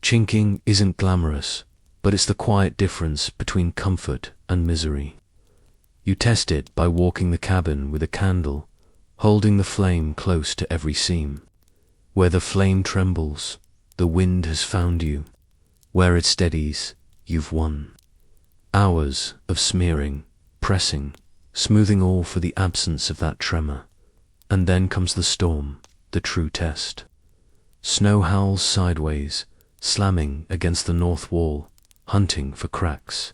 Chinking isn't glamorous, but it's the quiet difference between comfort and misery. You test it by walking the cabin with a candle, holding the flame close to every seam. Where the flame trembles, the wind has found you. Where it steadies, you've won. Hours of smearing, pressing, smoothing all for the absence of that tremor. And then comes the storm, the true test. Snow howls sideways, slamming against the north wall, hunting for cracks.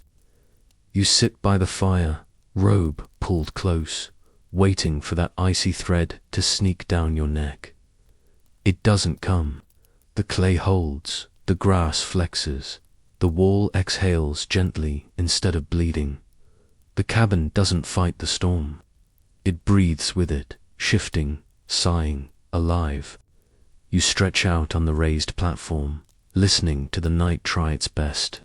You sit by the fire, robe pulled close, waiting for that icy thread to sneak down your neck. It doesn't come. The clay holds, the grass flexes, the wall exhales gently instead of bleeding. The cabin doesn't fight the storm. It breathes with it, shifting, sighing, alive. You stretch out on the raised platform, listening to the night try its best.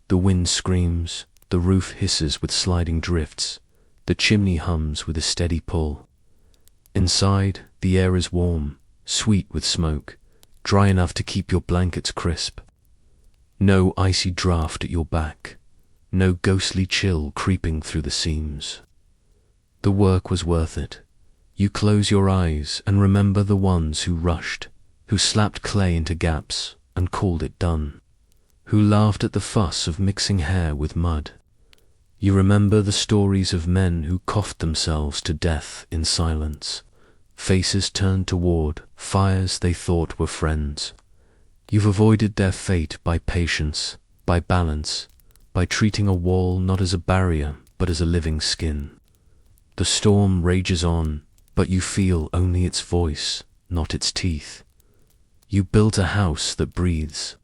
The wind screams, the roof hisses with sliding drifts, the chimney hums with a steady pull. Inside, the air is warm, sweet with smoke, dry enough to keep your blankets crisp. No icy draft at your back, no ghostly chill creeping through the seams. The work was worth it. You close your eyes and remember the ones who rushed, who slapped clay into gaps and called it done, who laughed at the fuss of mixing hair with mud. You remember the stories of men who coughed themselves to death in silence, faces turned toward fires they thought were friends. You've avoided their fate by patience, by balance, by treating a wall not as a barrier but as a living skin. The storm rages on, but you feel only its voice, not its teeth. You built a house that breathes.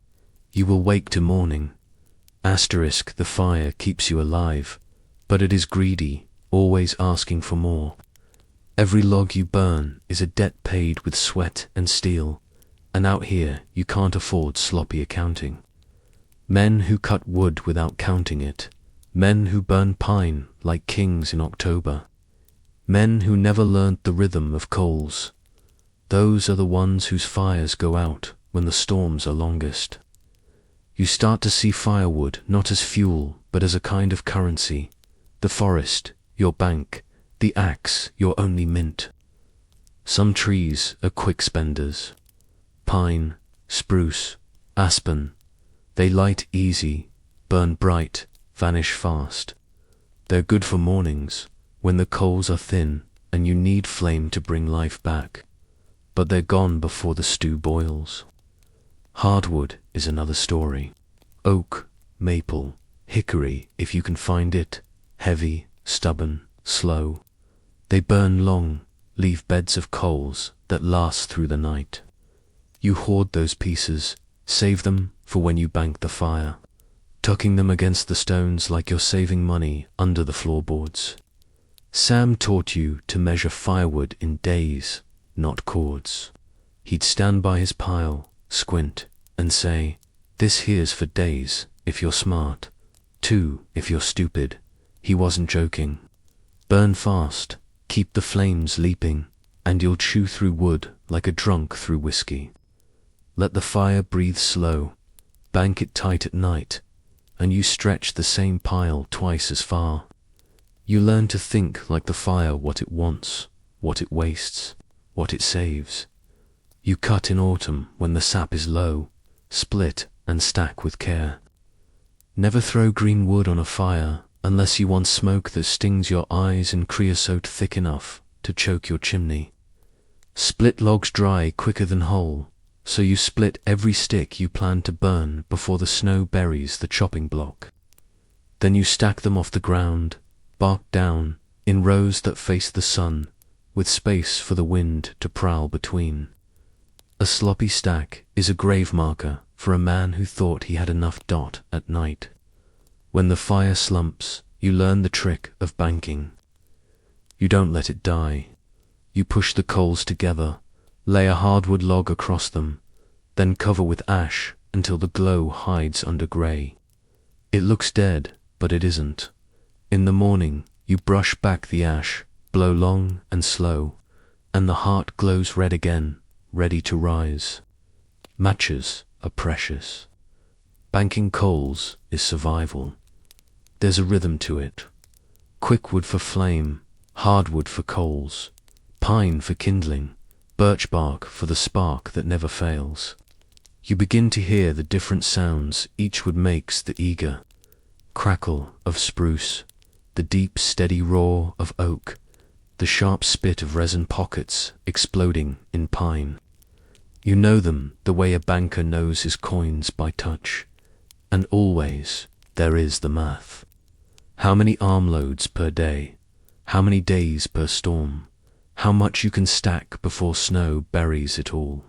You will wake to morning. Asterisk, the fire keeps you alive, but it is greedy, always asking for more. Every log you burn is a debt paid with sweat and steel, and out here you can't afford sloppy accounting. Men who cut wood without counting it, men who burn pine like kings in October, men who never learnt the rhythm of coals. Those are the ones whose fires go out when the storms are longest. You start to see firewood not as fuel but as a kind of currency. The forest, your bank, the axe, your only mint. Some trees are quick spenders. Pine, spruce, aspen. They light easy, burn bright, vanish fast. They're good for mornings, when the coals are thin and you need flame to bring life back. But they're gone before the stew boils. Hardwood is another story. Oak, maple, hickory, if you can find it, heavy, stubborn, slow. They burn long, leave beds of coals that last through the night. You hoard those pieces, save them for when you bank the fire, tucking them against the stones like you're saving money under the floorboards. Sam taught you to measure firewood in days, not cords. He'd stand by his pile, squint, and say, "This here's for days, if you're smart. 2, if you're stupid." He wasn't joking. Burn fast, keep the flames leaping, and you'll chew through wood like a drunk through whiskey. Let the fire breathe slow, bank it tight at night, and you stretch the same pile twice as far. You learn to think like the fire, what it wants, what it wastes, what it saves. You cut in autumn when the sap is low, split and stack with care. Never throw green wood on a fire unless you want smoke that stings your eyes and creosote thick enough to choke your chimney. Split logs dry quicker than whole, so you split every stick you plan to burn before the snow buries the chopping block. Then you stack them off the ground, bark down, in rows that face the sun, with space for the wind to prowl between. A sloppy stack is a grave marker for a man who thought he had enough dot at night. When the fire slumps, you learn the trick of banking. You don't let it die. You push the coals together, lay a hardwood log across them, then cover with ash until the glow hides under grey. It looks dead, but it isn't. In the morning, You brush back the ash, blow long and slow, and the heart glows red again, ready to rise. Matches are precious. Banking coals is survival. There's a rhythm to it. Quick wood for flame, hardwood for coals, pine for kindling, birch bark for the spark that never fails. You begin to hear the different sounds each wood makes: the eager crackle of spruce, the deep steady roar of oak, the sharp spit of resin pockets exploding in pine. You know them the way a banker knows his coins by touch, and always there is the math. How many armloads per day? How many days per storm? How much you can stack before snow buries it all?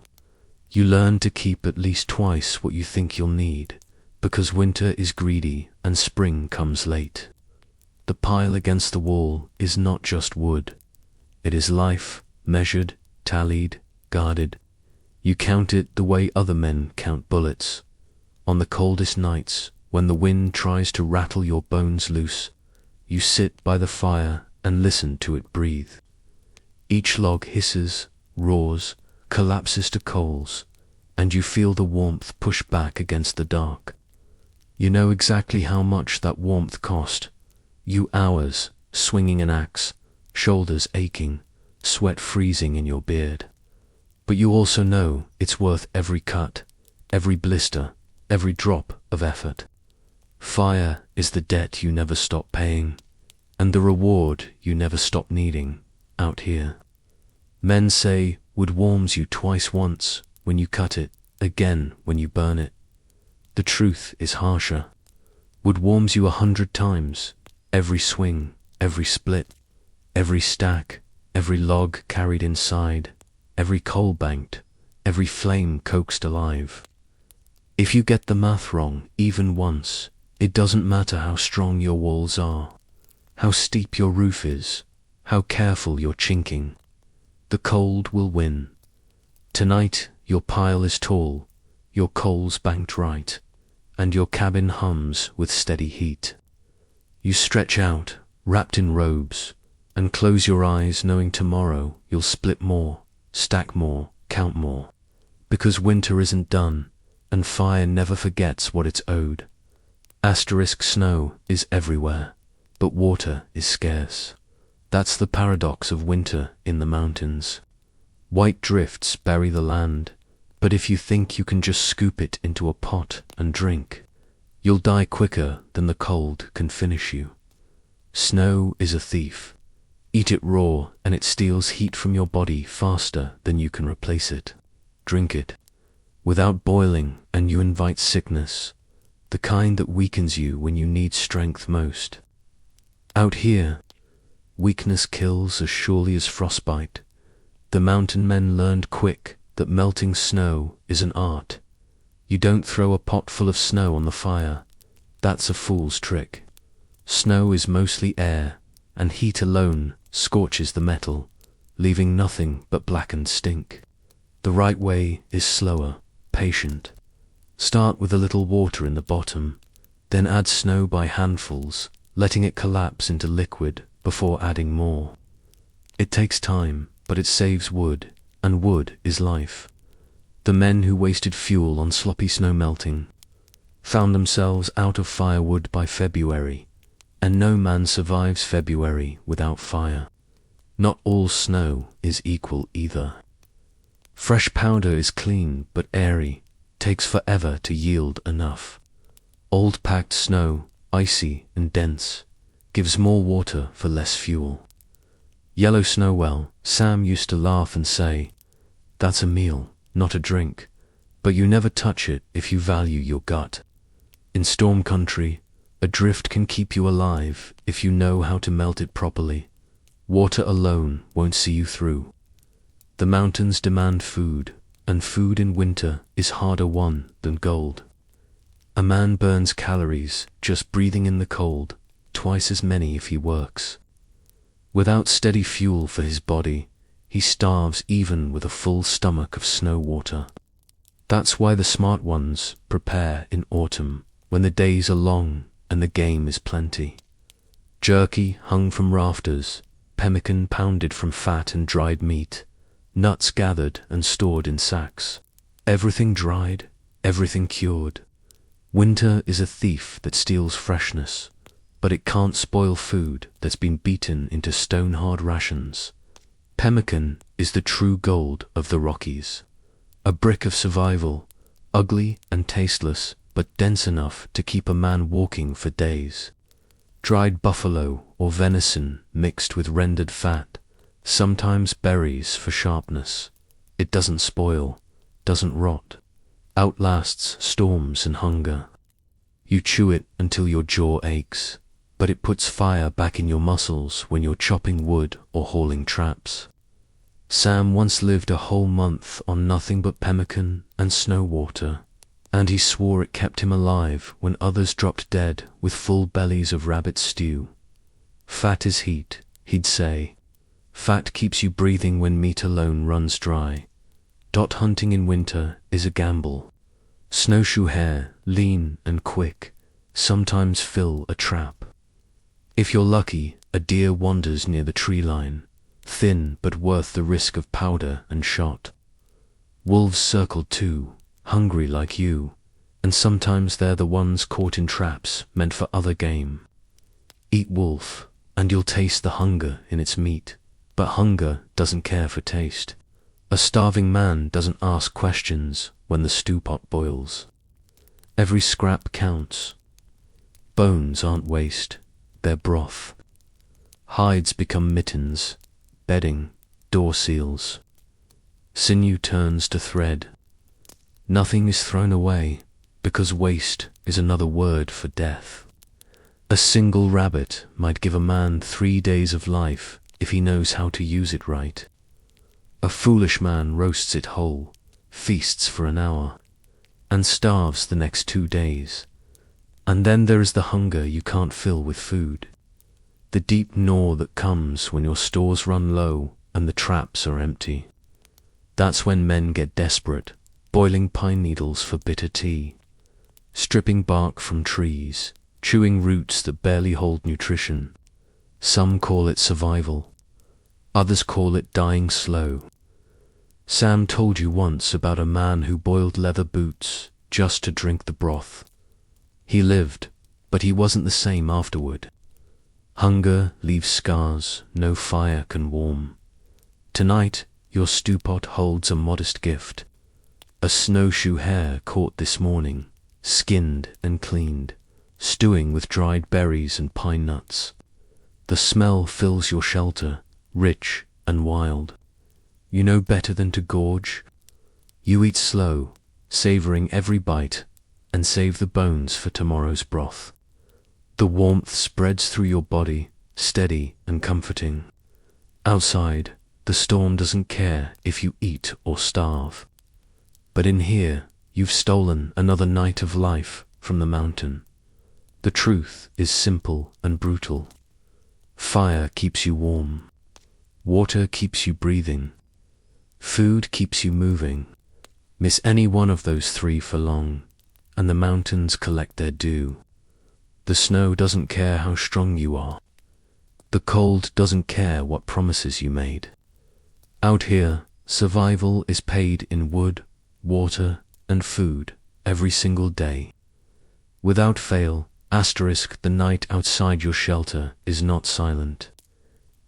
You learn to keep at least twice what you think you'll need, because winter is greedy and spring comes late. The pile against the wall is not just wood. It is life, measured, tallied, guarded. You count it the way other men count bullets. On the coldest nights, when the wind tries to rattle your bones loose, you sit by the fire and listen to it breathe. Each log hisses, roars, collapses to coals, and you feel the warmth push back against the dark. You know exactly how much that warmth cost. You hours swinging an axe, shoulders aching, sweat freezing in your beard. But you also know it's worth every cut, every blister, every drop of effort. Fire is the debt you never stop paying, and the reward you never stop needing out here. Men say wood warms you twice: once when you cut it, again when you burn it. The truth is harsher. Wood warms you 100 times, every swing, every split, every stack, every log carried inside, every coal banked, every flame coaxed alive. If you get the math wrong even once, it doesn't matter how strong your walls are, how steep your roof is, how careful you're chinking. The cold will win. Tonight your pile is tall, your coals banked right, and your cabin hums with steady heat. You stretch out, wrapped in robes, and close your eyes knowing tomorrow you'll split more, stack more, count more, because winter isn't done, and fire never forgets what it's owed. Asterisk snow is everywhere, but water is scarce. That's the paradox of winter in the mountains. White drifts bury the land, but if you think you can just scoop it into a pot and drink, you'll die quicker than the cold can finish you. Snow is a thief. Eat it raw and it steals heat from your body faster than you can replace it. Drink it without boiling and you invite sickness, the kind that weakens you when you need strength most. Out here, weakness kills as surely as frostbite. The mountain men learned quick that melting snow is an art. You don't throw a pot full of snow on the fire. That's a fool's trick. Snow is mostly air, and heat alone scorches the metal, leaving nothing but blackened stink. The right way is slower, patient. Start with a little water in the bottom, then add snow by handfuls, letting it collapse into liquid before adding more. It takes time, but it saves wood, and wood is life. The men who wasted fuel on sloppy snow melting found themselves out of firewood by February, and no man survives February without fire. Not all snow is equal either. Fresh powder is clean but airy, takes forever to yield enough. Old packed snow, icy and dense, gives more water for less fuel. Yellow snow, well, Sam used to laugh and say, "That's a meal, not a drink, but you never touch it if you value your gut." In storm country, a drift can keep you alive if you know how to melt it properly. Water alone won't see you through. The mountains demand food, and food in winter is harder won than gold. A man burns calories just breathing in the cold, twice as many if he works. Without steady fuel for his body, he starves even with a full stomach of snow water. That's why the smart ones prepare in autumn, when the days are long and the game is plenty. Jerky hung from rafters, pemmican pounded from fat and dried meat, nuts gathered and stored in sacks. Everything dried, everything cured. Winter is a thief that steals freshness, but it can't spoil food that's been beaten into stone-hard rations. Pemmican is the true gold of the Rockies. A brick of survival, ugly and tasteless, but dense enough to keep a man walking for days. Dried buffalo or venison mixed with rendered fat, sometimes berries for sharpness. It doesn't spoil, doesn't rot, outlasts storms and hunger. You chew it until your jaw aches, but it puts fire back in your muscles when you're chopping wood or hauling traps. Sam once lived a whole month on nothing but pemmican and snow water, and he swore it kept him alive when others dropped dead with full bellies of rabbit stew. Fat is heat, he'd say. Fat keeps you breathing when meat alone runs dry. Hunting in winter is a gamble. Snowshoe hare, lean and quick, sometimes fill a trap. If you're lucky, a deer wanders near the tree line, thin but worth the risk of powder and shot. Wolves circle too, hungry like you, and sometimes they're the ones caught in traps meant for other game. Eat wolf, and you'll taste the hunger in its meat, but hunger doesn't care for taste. A starving man doesn't ask questions when the stew pot boils. Every scrap counts. Bones aren't waste, they're broth. Hides become mittens, bedding, door seals. Sinew turns to thread. Nothing is thrown away, because waste is another word for death. A single rabbit might give a man 3 days of life if he knows how to use it right. A foolish man roasts it whole, feasts for an hour, and starves the next 2 days. And then there is the hunger you can't fill with food. The deep gnaw that comes when your stores run low and the traps are empty. That's when men get desperate, boiling pine needles for bitter tea, stripping bark from trees, chewing roots that barely hold nutrition. Some call it survival, others call it dying slow. Sam told you once about a man who boiled leather boots just to drink the broth. He lived, but he wasn't the same afterward. Hunger leaves scars no fire can warm. Tonight, your stew pot holds a modest gift. A snowshoe hare caught this morning, skinned and cleaned, stewing with dried berries and pine nuts. The smell fills your shelter, rich and wild. You know better than to gorge. You eat slow, savoring every bite, and save the bones for tomorrow's broth. The warmth spreads through your body, steady and comforting. Outside, the storm doesn't care if you eat or starve. But in here, you've stolen another night of life from the mountain. The truth is simple and brutal. Fire keeps you warm. Water keeps you breathing. Food keeps you moving. Miss any one of those three for long, and the mountains collect their due. The snow doesn't care how strong you are. The cold doesn't care what promises you made. Out here, survival is paid in wood, water, and food every single day. Without fail, the night outside your shelter is not silent.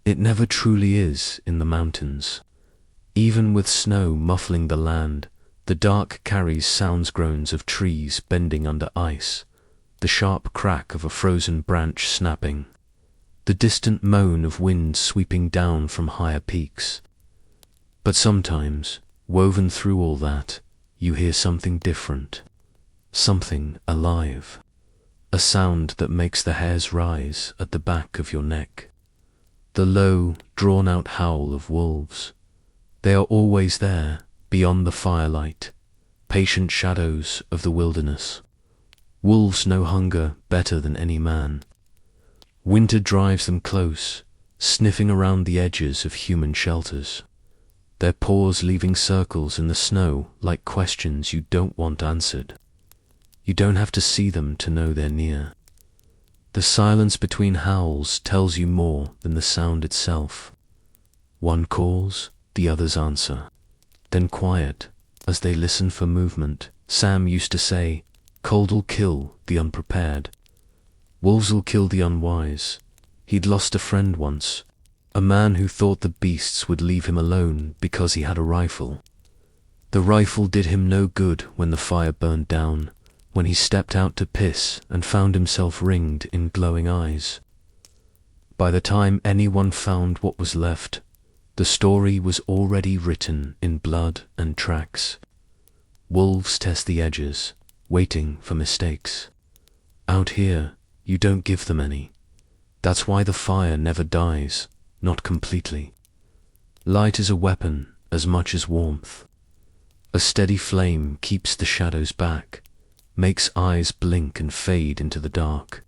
It never truly is in the mountains. Even with snow muffling the land, the dark carries sounds groans of trees bending under ice, the sharp crack of a frozen branch snapping, the distant moan of wind sweeping down from higher peaks. But sometimes, woven through all that, you hear something different, something alive, a sound that makes the hairs rise at the back of your neck. The low, drawn-out howl of wolves. They are always there, beyond the firelight, patient shadows of the wilderness. Wolves know hunger better than any man. Winter drives them close, sniffing around the edges of human shelters, their paws leaving circles in the snow like questions you don't want answered. You don't have to see them to know they're near. The silence between howls tells you more than the sound itself. One calls, the others answer. Then quiet, as they listen for movement. Sam used to say, "Cold'll kill the unprepared. Wolves'll kill the unwise." He'd lost a friend once, a man who thought the beasts would leave him alone because he had a rifle. The rifle did him no good when the fire burned down, when he stepped out to piss and found himself ringed in glowing eyes. By the time anyone found what was left, the story was already written in blood and tracks. Wolves test the edges, waiting for mistakes. Out here, you don't give them any. That's why the fire never dies, not completely. Light is a weapon as much as warmth. A steady flame keeps the shadows back, makes eyes blink and fade into the dark.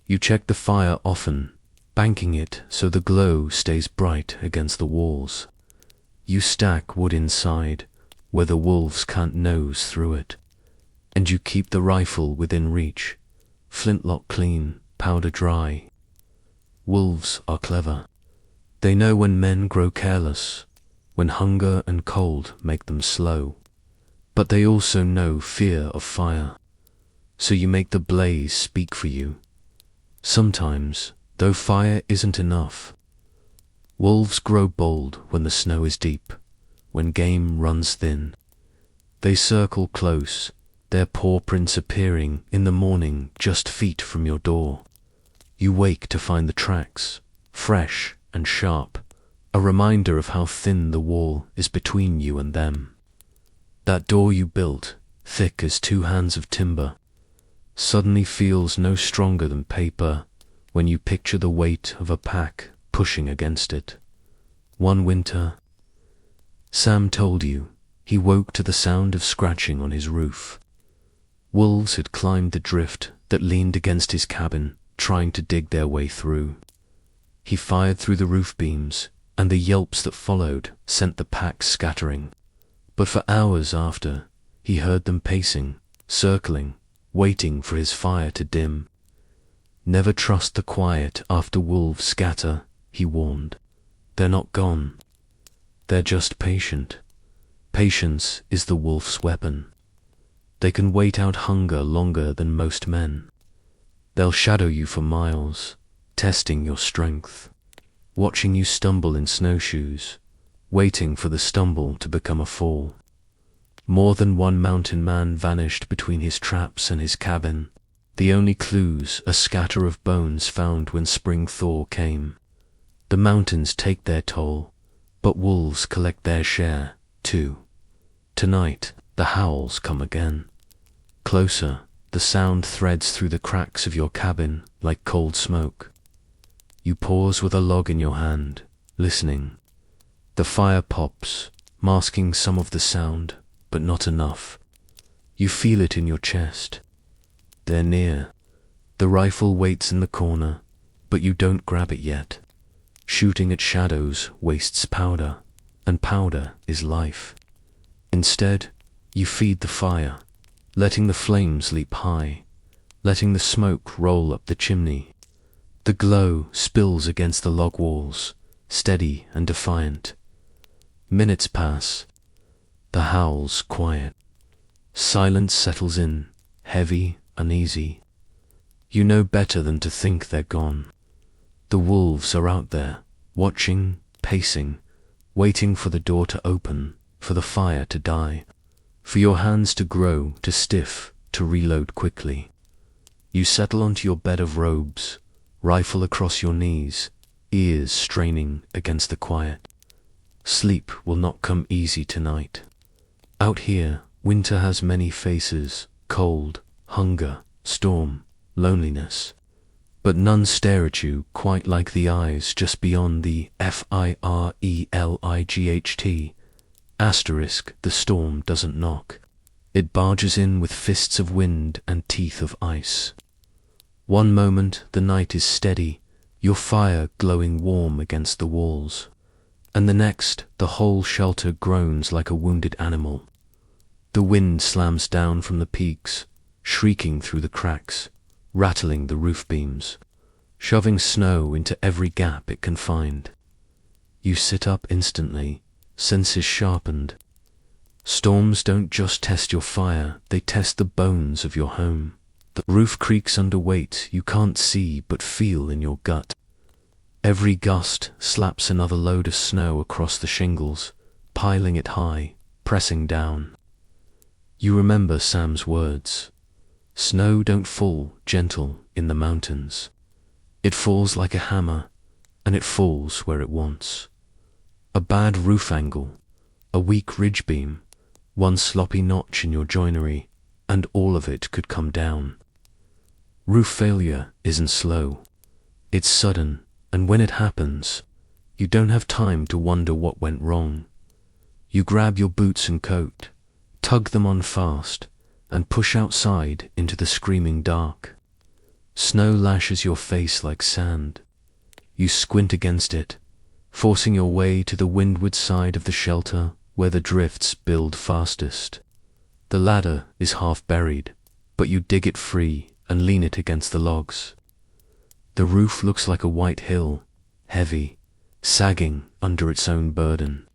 You check the fire often, banking it so the glow stays bright against the walls. You stack wood inside, where the wolves can't nose through it. And you keep the rifle within reach, flintlock clean, powder dry. Wolves are clever. They know when men grow careless, when hunger and cold make them slow. But they also know fear of fire, so you make the blaze speak for you. Sometimes, though fire isn't enough, wolves grow bold when the snow is deep, when game runs thin. They circle close, their paw prints appearing in the morning just feet from your door. You wake to find the tracks, fresh and sharp, a reminder of how thin the wall is between you and them. That door you built, thick as 2 hands of timber, suddenly feels no stronger than paper when you picture the weight of a pack pushing against it. One winter, Sam told you, he woke to the sound of scratching on his roof. Wolves had climbed the drift that leaned against his cabin, trying to dig their way through. He fired through the roof beams, and the yelps that followed sent the pack scattering. But for hours after, he heard them pacing, circling, waiting for his fire to dim. Never trust the quiet after wolves scatter, he warned. They're not gone. They're just patient. Patience is the wolf's weapon. They can wait out hunger longer than most men. They'll shadow you for miles, testing your strength, watching you stumble in snowshoes, waiting for the stumble to become a fall. More than one mountain man vanished between his traps and his cabin, the only clues a scatter of bones found when spring thaw came. The mountains take their toll, but wolves collect their share, too. Tonight, the howls come again. Closer, the sound threads through the cracks of your cabin like cold smoke. You pause with a log in your hand, listening. The fire pops, masking some of the sound, but not enough. You feel it in your chest. They're near. The rifle waits in the corner, but you don't grab it yet. Shooting at shadows wastes powder, and powder is life. Instead, you feed the fire, letting the flames leap high, letting the smoke roll up the chimney. The glow spills against the log walls, steady and defiant. Minutes pass. The howls quiet. Silence settles in, heavy, uneasy. You know better than to think they're gone. The wolves are out there, watching, pacing, waiting for the door to open, for the fire to die, for your hands to grow, to stiff, to reload quickly. You settle onto your bed of robes, rifle across your knees, ears straining against the quiet. Sleep will not come easy tonight. Out here, winter has many faces, cold, hunger, storm, loneliness. But none stare at you quite like the eyes just beyond the FIRELIGHT. Asterisk, the storm doesn't knock. It barges in with fists of wind and teeth of ice. One moment the night is steady, your fire glowing warm against the walls, and the next the whole shelter groans like a wounded animal. The wind slams down from the peaks, shrieking through the cracks, rattling the roof beams, shoving snow into every gap it can find. You sit up instantly, senses sharpened. Storms don't just test your fire, they test the bones of your home. The roof creaks under weight you can't see but feel in your gut. Every gust slaps another load of snow across the shingles, piling it high, pressing down. You remember Sam's words. Snow don't fall gentle in the mountains. It falls like a hammer, and it falls where it wants. A bad roof angle, a weak ridge beam, one sloppy notch in your joinery, and all of it could come down. Roof failure isn't slow. It's sudden, and when it happens, you don't have time to wonder what went wrong. You grab your boots and coat, tug them on fast, and push outside into the screaming dark. Snow lashes your face like sand. You squint against it, forcing your way to the windward side of the shelter where the drifts build fastest. The ladder is half buried, but you dig it free and lean it against the logs. The roof looks like a white hill, heavy, sagging under its own burden.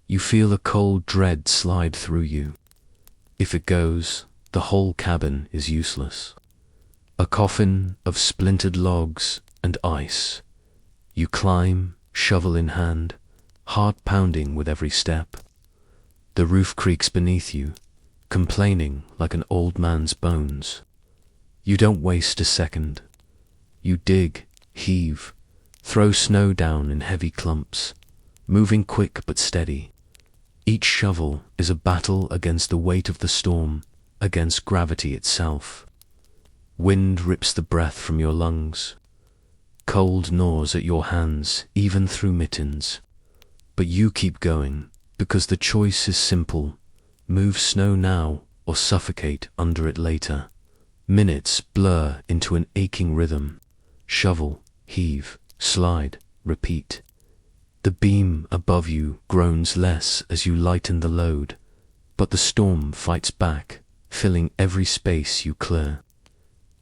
You feel a cold dread slide through you. If it goes, the whole cabin is useless. A coffin of splintered logs and ice. You climb, shovel in hand, heart pounding with every step. The roof creaks beneath you, complaining like an old man's bones. You don't waste a second. You dig, heave, throw snow down in heavy clumps, moving quick but steady. Each shovel is a battle against the weight of the storm, against gravity itself. Wind rips the breath from your lungs. Cold gnaws at your hands, even through mittens. But you keep going, because the choice is simple. Move snow now, or suffocate under it later. Minutes blur into an aching rhythm. Shovel, heave, slide, repeat. The beam above you groans less as you lighten the load, but the storm fights back, filling every space you clear.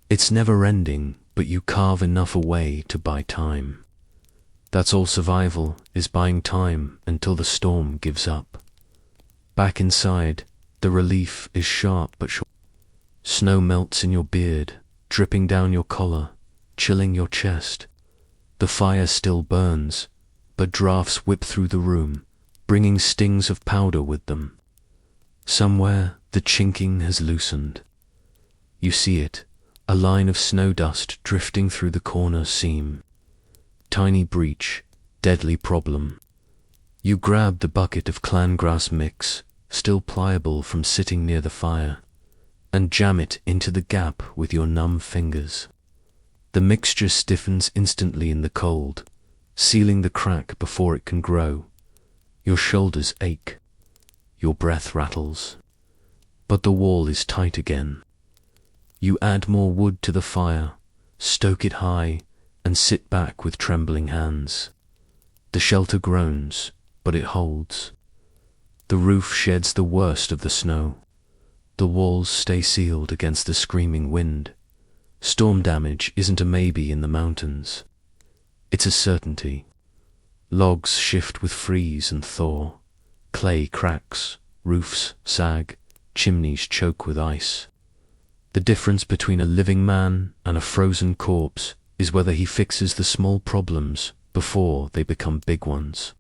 It's never ending, but you carve enough away to buy time. That's all survival, is buying time until the storm gives up. Back inside, the relief is sharp but short. Snow melts in your beard, dripping down your collar, chilling your chest. The fire still burns, but drafts whip through the room, bringing stings of powder with them. Somewhere the chinking has loosened. You see it, a line of snow dust drifting through the corner seam. Tiny breach, deadly problem. You grab the bucket of clangrass mix, still pliable from sitting near the fire, and jam it into the gap with your numb fingers. The mixture stiffens instantly in the cold, sealing the crack before it can grow. Your shoulders ache. Your breath rattles. But the wall is tight again. You add more wood to the fire, stoke it high, and sit back with trembling hands. The shelter groans, but it holds. The roof sheds the worst of the snow. The walls stay sealed against the screaming wind. Storm damage isn't a maybe in the mountains. It's a certainty. Logs shift with freeze and thaw. Clay cracks, roofs sag, chimneys choke with ice. The difference between a living man and a frozen corpse is whether he fixes the small problems before they become big ones.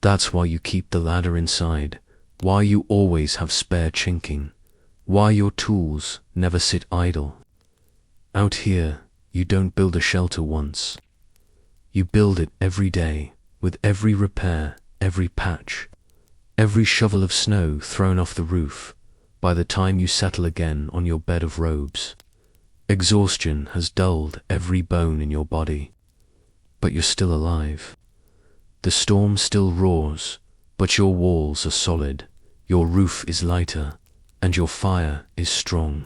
That's why you keep the ladder inside, why you always have spare chinking, why your tools never sit idle. Out here, you don't build a shelter once. You build it every day, with every repair, every patch, every shovel of snow thrown off the roof. By the time you settle again on your bed of robes, exhaustion has dulled every bone in your body. But you're still alive. The storm still roars, but your walls are solid, your roof is lighter, and your fire is strong.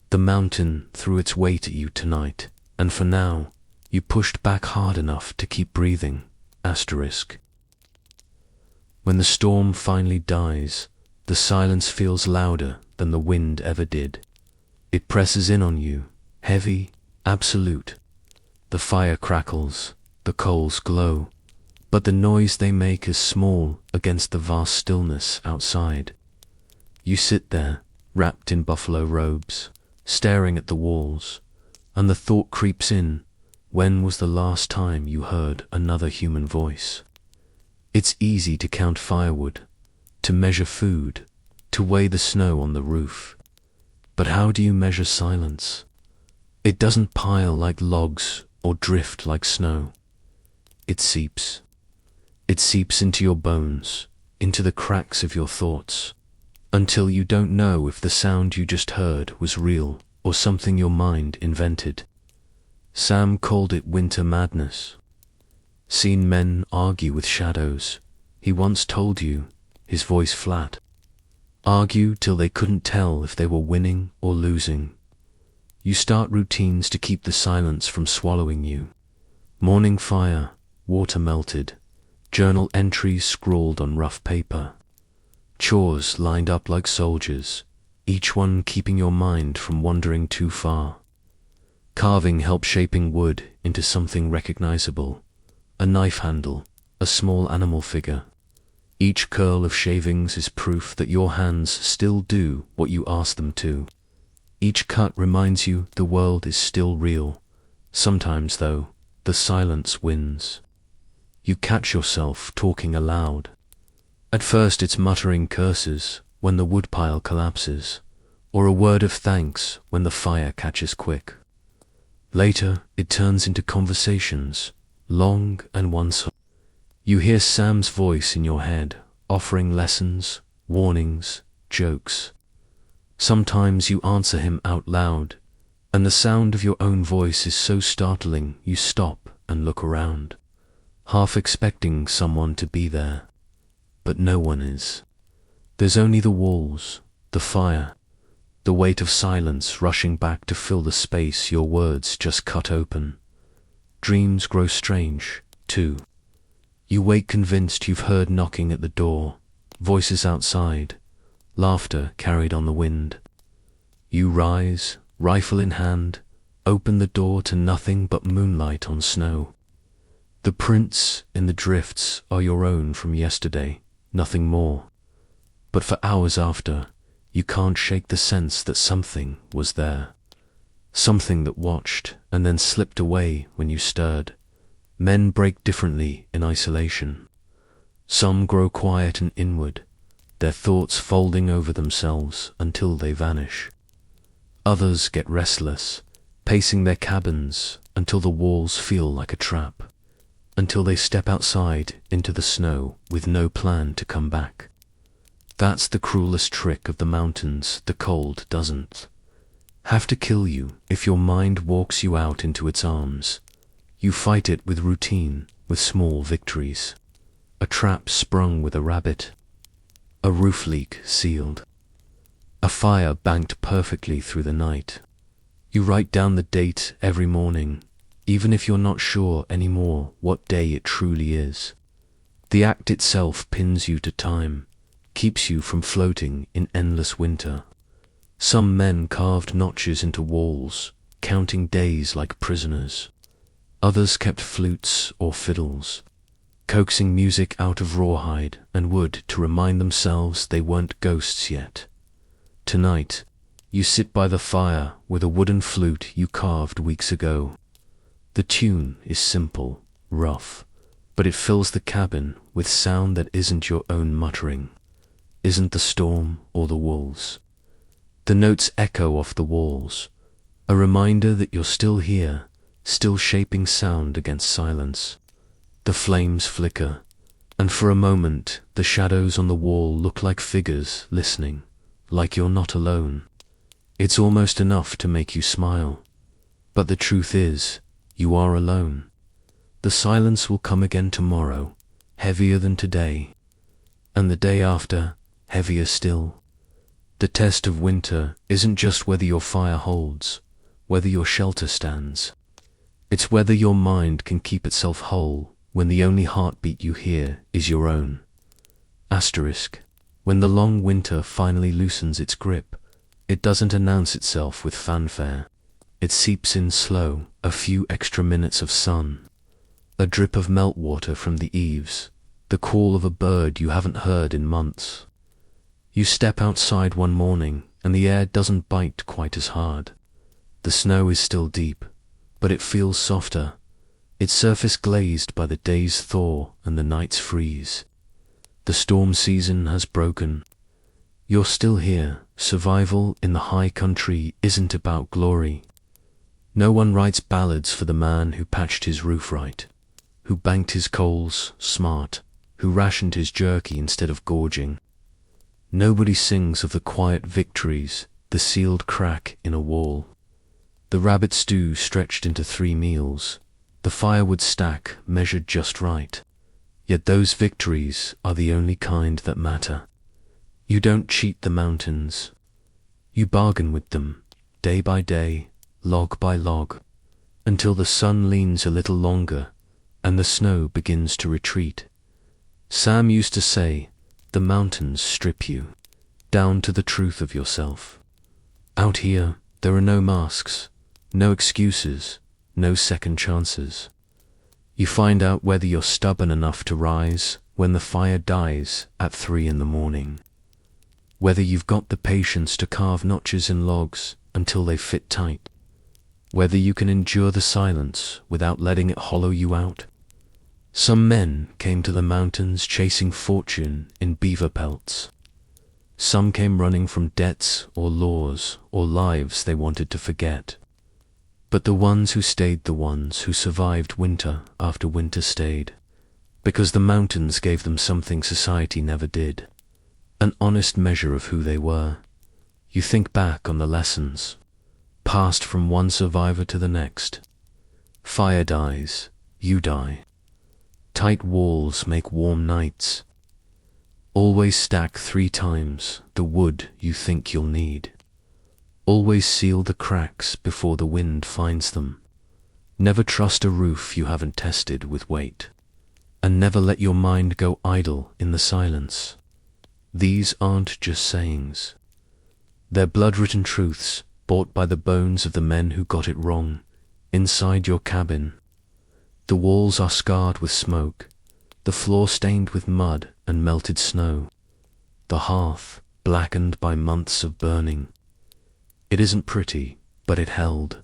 The mountain threw its weight at you tonight, and for now, you pushed back hard enough to keep breathing. When the storm finally dies, the silence feels louder than the wind ever did. It presses in on you, heavy, absolute. The fire crackles, the coals glow, but the noise they make is small against the vast stillness outside. You sit there, wrapped in buffalo robes, staring at the walls, and the thought creeps in, when was the last time you heard another human voice? It's easy to count firewood, to measure food, to weigh the snow on the roof. But how do you measure silence? It doesn't pile like logs or drift like snow. It seeps. It seeps into your bones, into the cracks of your thoughts, until you don't know if the sound you just heard was real or something your mind invented. Sam called it winter madness. Seen men argue with shadows, he once told you, his voice flat. Argue till they couldn't tell if they were winning or losing. You start routines to keep the silence from swallowing you. Morning fire, water melted, journal entries scrawled on rough paper. Chores lined up like soldiers, each one keeping your mind from wandering too far. Carving helps shaping wood into something recognizable. A knife handle, a small animal figure. Each curl of shavings is proof that your hands still do what you ask them to. Each cut reminds you the world is still real. Sometimes, though, the silence wins. You catch yourself talking aloud. At first it's muttering curses when the woodpile collapses, or a word of thanks when the fire catches quick. Later it turns into conversations, long and one-sided. You hear Sam's voice in your head, offering lessons, warnings, jokes. Sometimes you answer him out loud, and the sound of your own voice is so startling you stop and look around, half expecting someone to be there. But no one is. There's only the walls, the fire, the weight of silence rushing back to fill the space your words just cut open. Dreams grow strange, too. You wake convinced you've heard knocking at the door, voices outside, laughter carried on the wind. You rise, rifle in hand, open the door to nothing but moonlight on snow. The prints in the drifts are your own from yesterday, nothing more. But for hours after, you can't shake the sense that something was there. Something that watched and then slipped away when you stirred. Men break differently in isolation. Some grow quiet and inward, their thoughts folding over themselves until they vanish. Others get restless, pacing their cabins until the walls feel like a trap, until they step outside into the snow with no plan to come back. That's the cruelest trick of the mountains. The cold doesn't have to kill you if your mind walks you out into its arms. You fight it with routine, with small victories. A trap sprung with a rabbit. A roof leak sealed. A fire banked perfectly through the night. You write down the date every morning, even if you're not sure anymore what day it truly is. The act itself pins you to time, keeps you from floating in endless winter. Some men carved notches into walls, counting days like prisoners. Others kept flutes or fiddles, coaxing music out of rawhide and wood to remind themselves they weren't ghosts yet. Tonight, you sit by the fire with a wooden flute you carved weeks ago. The tune is simple, rough, but it fills the cabin with sound that isn't your own muttering, isn't the storm or the wolves. The notes echo off the walls, a reminder that you're still here, still shaping sound against silence. The flames flicker, and for a moment the shadows on the wall look like figures listening, like you're not alone. It's almost enough to make you smile. But the truth is, you are alone. The silence will come again tomorrow, heavier than today, and the day after, heavier still. The test of winter isn't just whether your fire holds, whether your shelter stands. It's whether your mind can keep itself whole when the only heartbeat you hear is your own. Asterisk. When the long winter finally loosens its grip, it doesn't announce itself with fanfare. It seeps in slow, a few extra minutes of sun, a drip of meltwater from the eaves, the call of a bird you haven't heard in months. You step outside one morning and the air doesn't bite quite as hard. The snow is still deep, but it feels softer, its surface glazed by the day's thaw and the night's freeze. The storm season has broken. You're still here. Survival in the high country isn't about glory. No one writes ballads for the man who patched his roof right, who banked his coals smart, who rationed his jerky instead of gorging. Nobody sings of the quiet victories, the sealed crack in a wall, the rabbit stew stretched into 3 meals, the firewood stack measured just right. Yet those victories are the only kind that matter. You don't cheat the mountains. You bargain with them, day by day, log by log, until the sun leans a little longer and the snow begins to retreat. Sam used to say, the mountains strip you, down to the truth of yourself. Out here, there are no masks, no excuses, no second chances. You find out whether you're stubborn enough to rise when the fire dies at 3 in the morning. Whether you've got the patience to carve notches in logs until they fit tight. Whether you can endure the silence without letting it hollow you out. Some men came to the mountains chasing fortune in beaver pelts. Some came running from debts or laws or lives they wanted to forget. But the ones who stayed, the ones who survived winter after winter stayed, because the mountains gave them something society never did, an honest measure of who they were. You think back on the lessons, passed from one survivor to the next. Fire dies, you die. Tight walls make warm nights. Always stack 3 times the wood you think you'll need. Always seal the cracks before the wind finds them. Never trust a roof you haven't tested with weight. And never let your mind go idle in the silence. These aren't just sayings. They're blood-written truths bought by the bones of the men who got it wrong, inside your cabin. The walls are scarred with smoke, the floor stained with mud and melted snow, the hearth blackened by months of burning. It isn't pretty, but it held.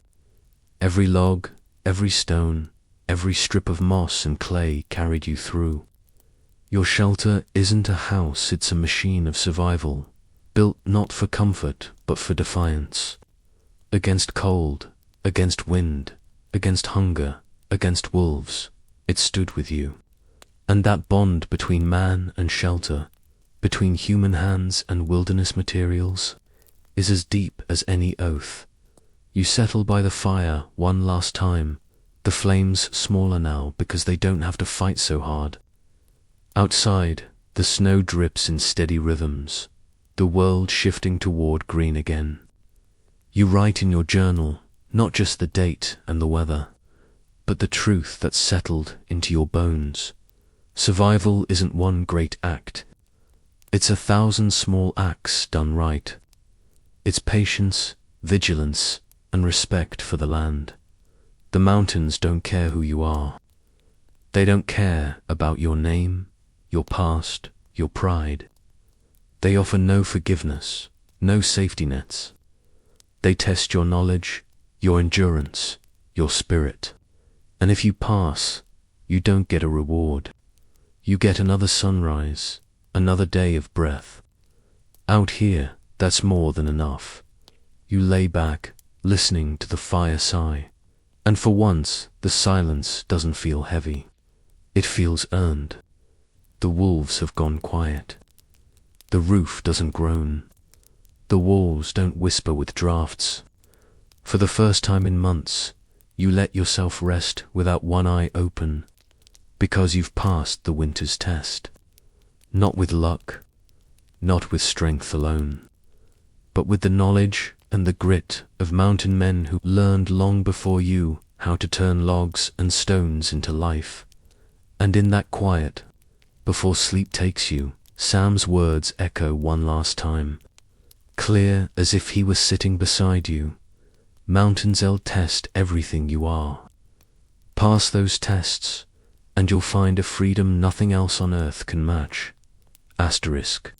Every log, every stone, every strip of moss and clay carried you through. Your shelter isn't a house, it's a machine of survival, built not for comfort, but for defiance. Against cold, against wind, against hunger, against wolves, it stood with you. And that bond between man and shelter, between human hands and wilderness materials, is as deep as any oath. You settle by the fire one last time, the flames smaller now because they don't have to fight so hard. Outside, the snow drips in steady rhythms, the world shifting toward green again. You write in your journal, not just the date and the weather, but the truth that's settled into your bones. Survival isn't one great act. It's 1,000 small acts done right. It's patience, vigilance, and respect for the land. The mountains don't care who you are. They don't care about your name, your past, your pride. They offer no forgiveness, no safety nets. They test your knowledge, your endurance, your spirit. And if you pass, you don't get a reward. You get another sunrise, another day of breath. Out here, that's more than enough. You lay back, listening to the fire sigh, and for once the silence doesn't feel heavy. It feels earned. The wolves have gone quiet. The roof doesn't groan. The walls don't whisper with drafts. For the first time in months, you let yourself rest without one eye open, because you've passed the winter's test. Not with luck, not with strength alone, but with the knowledge and the grit of mountain men who learned long before you how to turn logs and stones into life. And in that quiet, before sleep takes you, Sam's words echo one last time, clear as if he was sitting beside you. Mountains will test everything you are. Pass those tests, and you'll find a freedom nothing else on earth can match. Asterisk.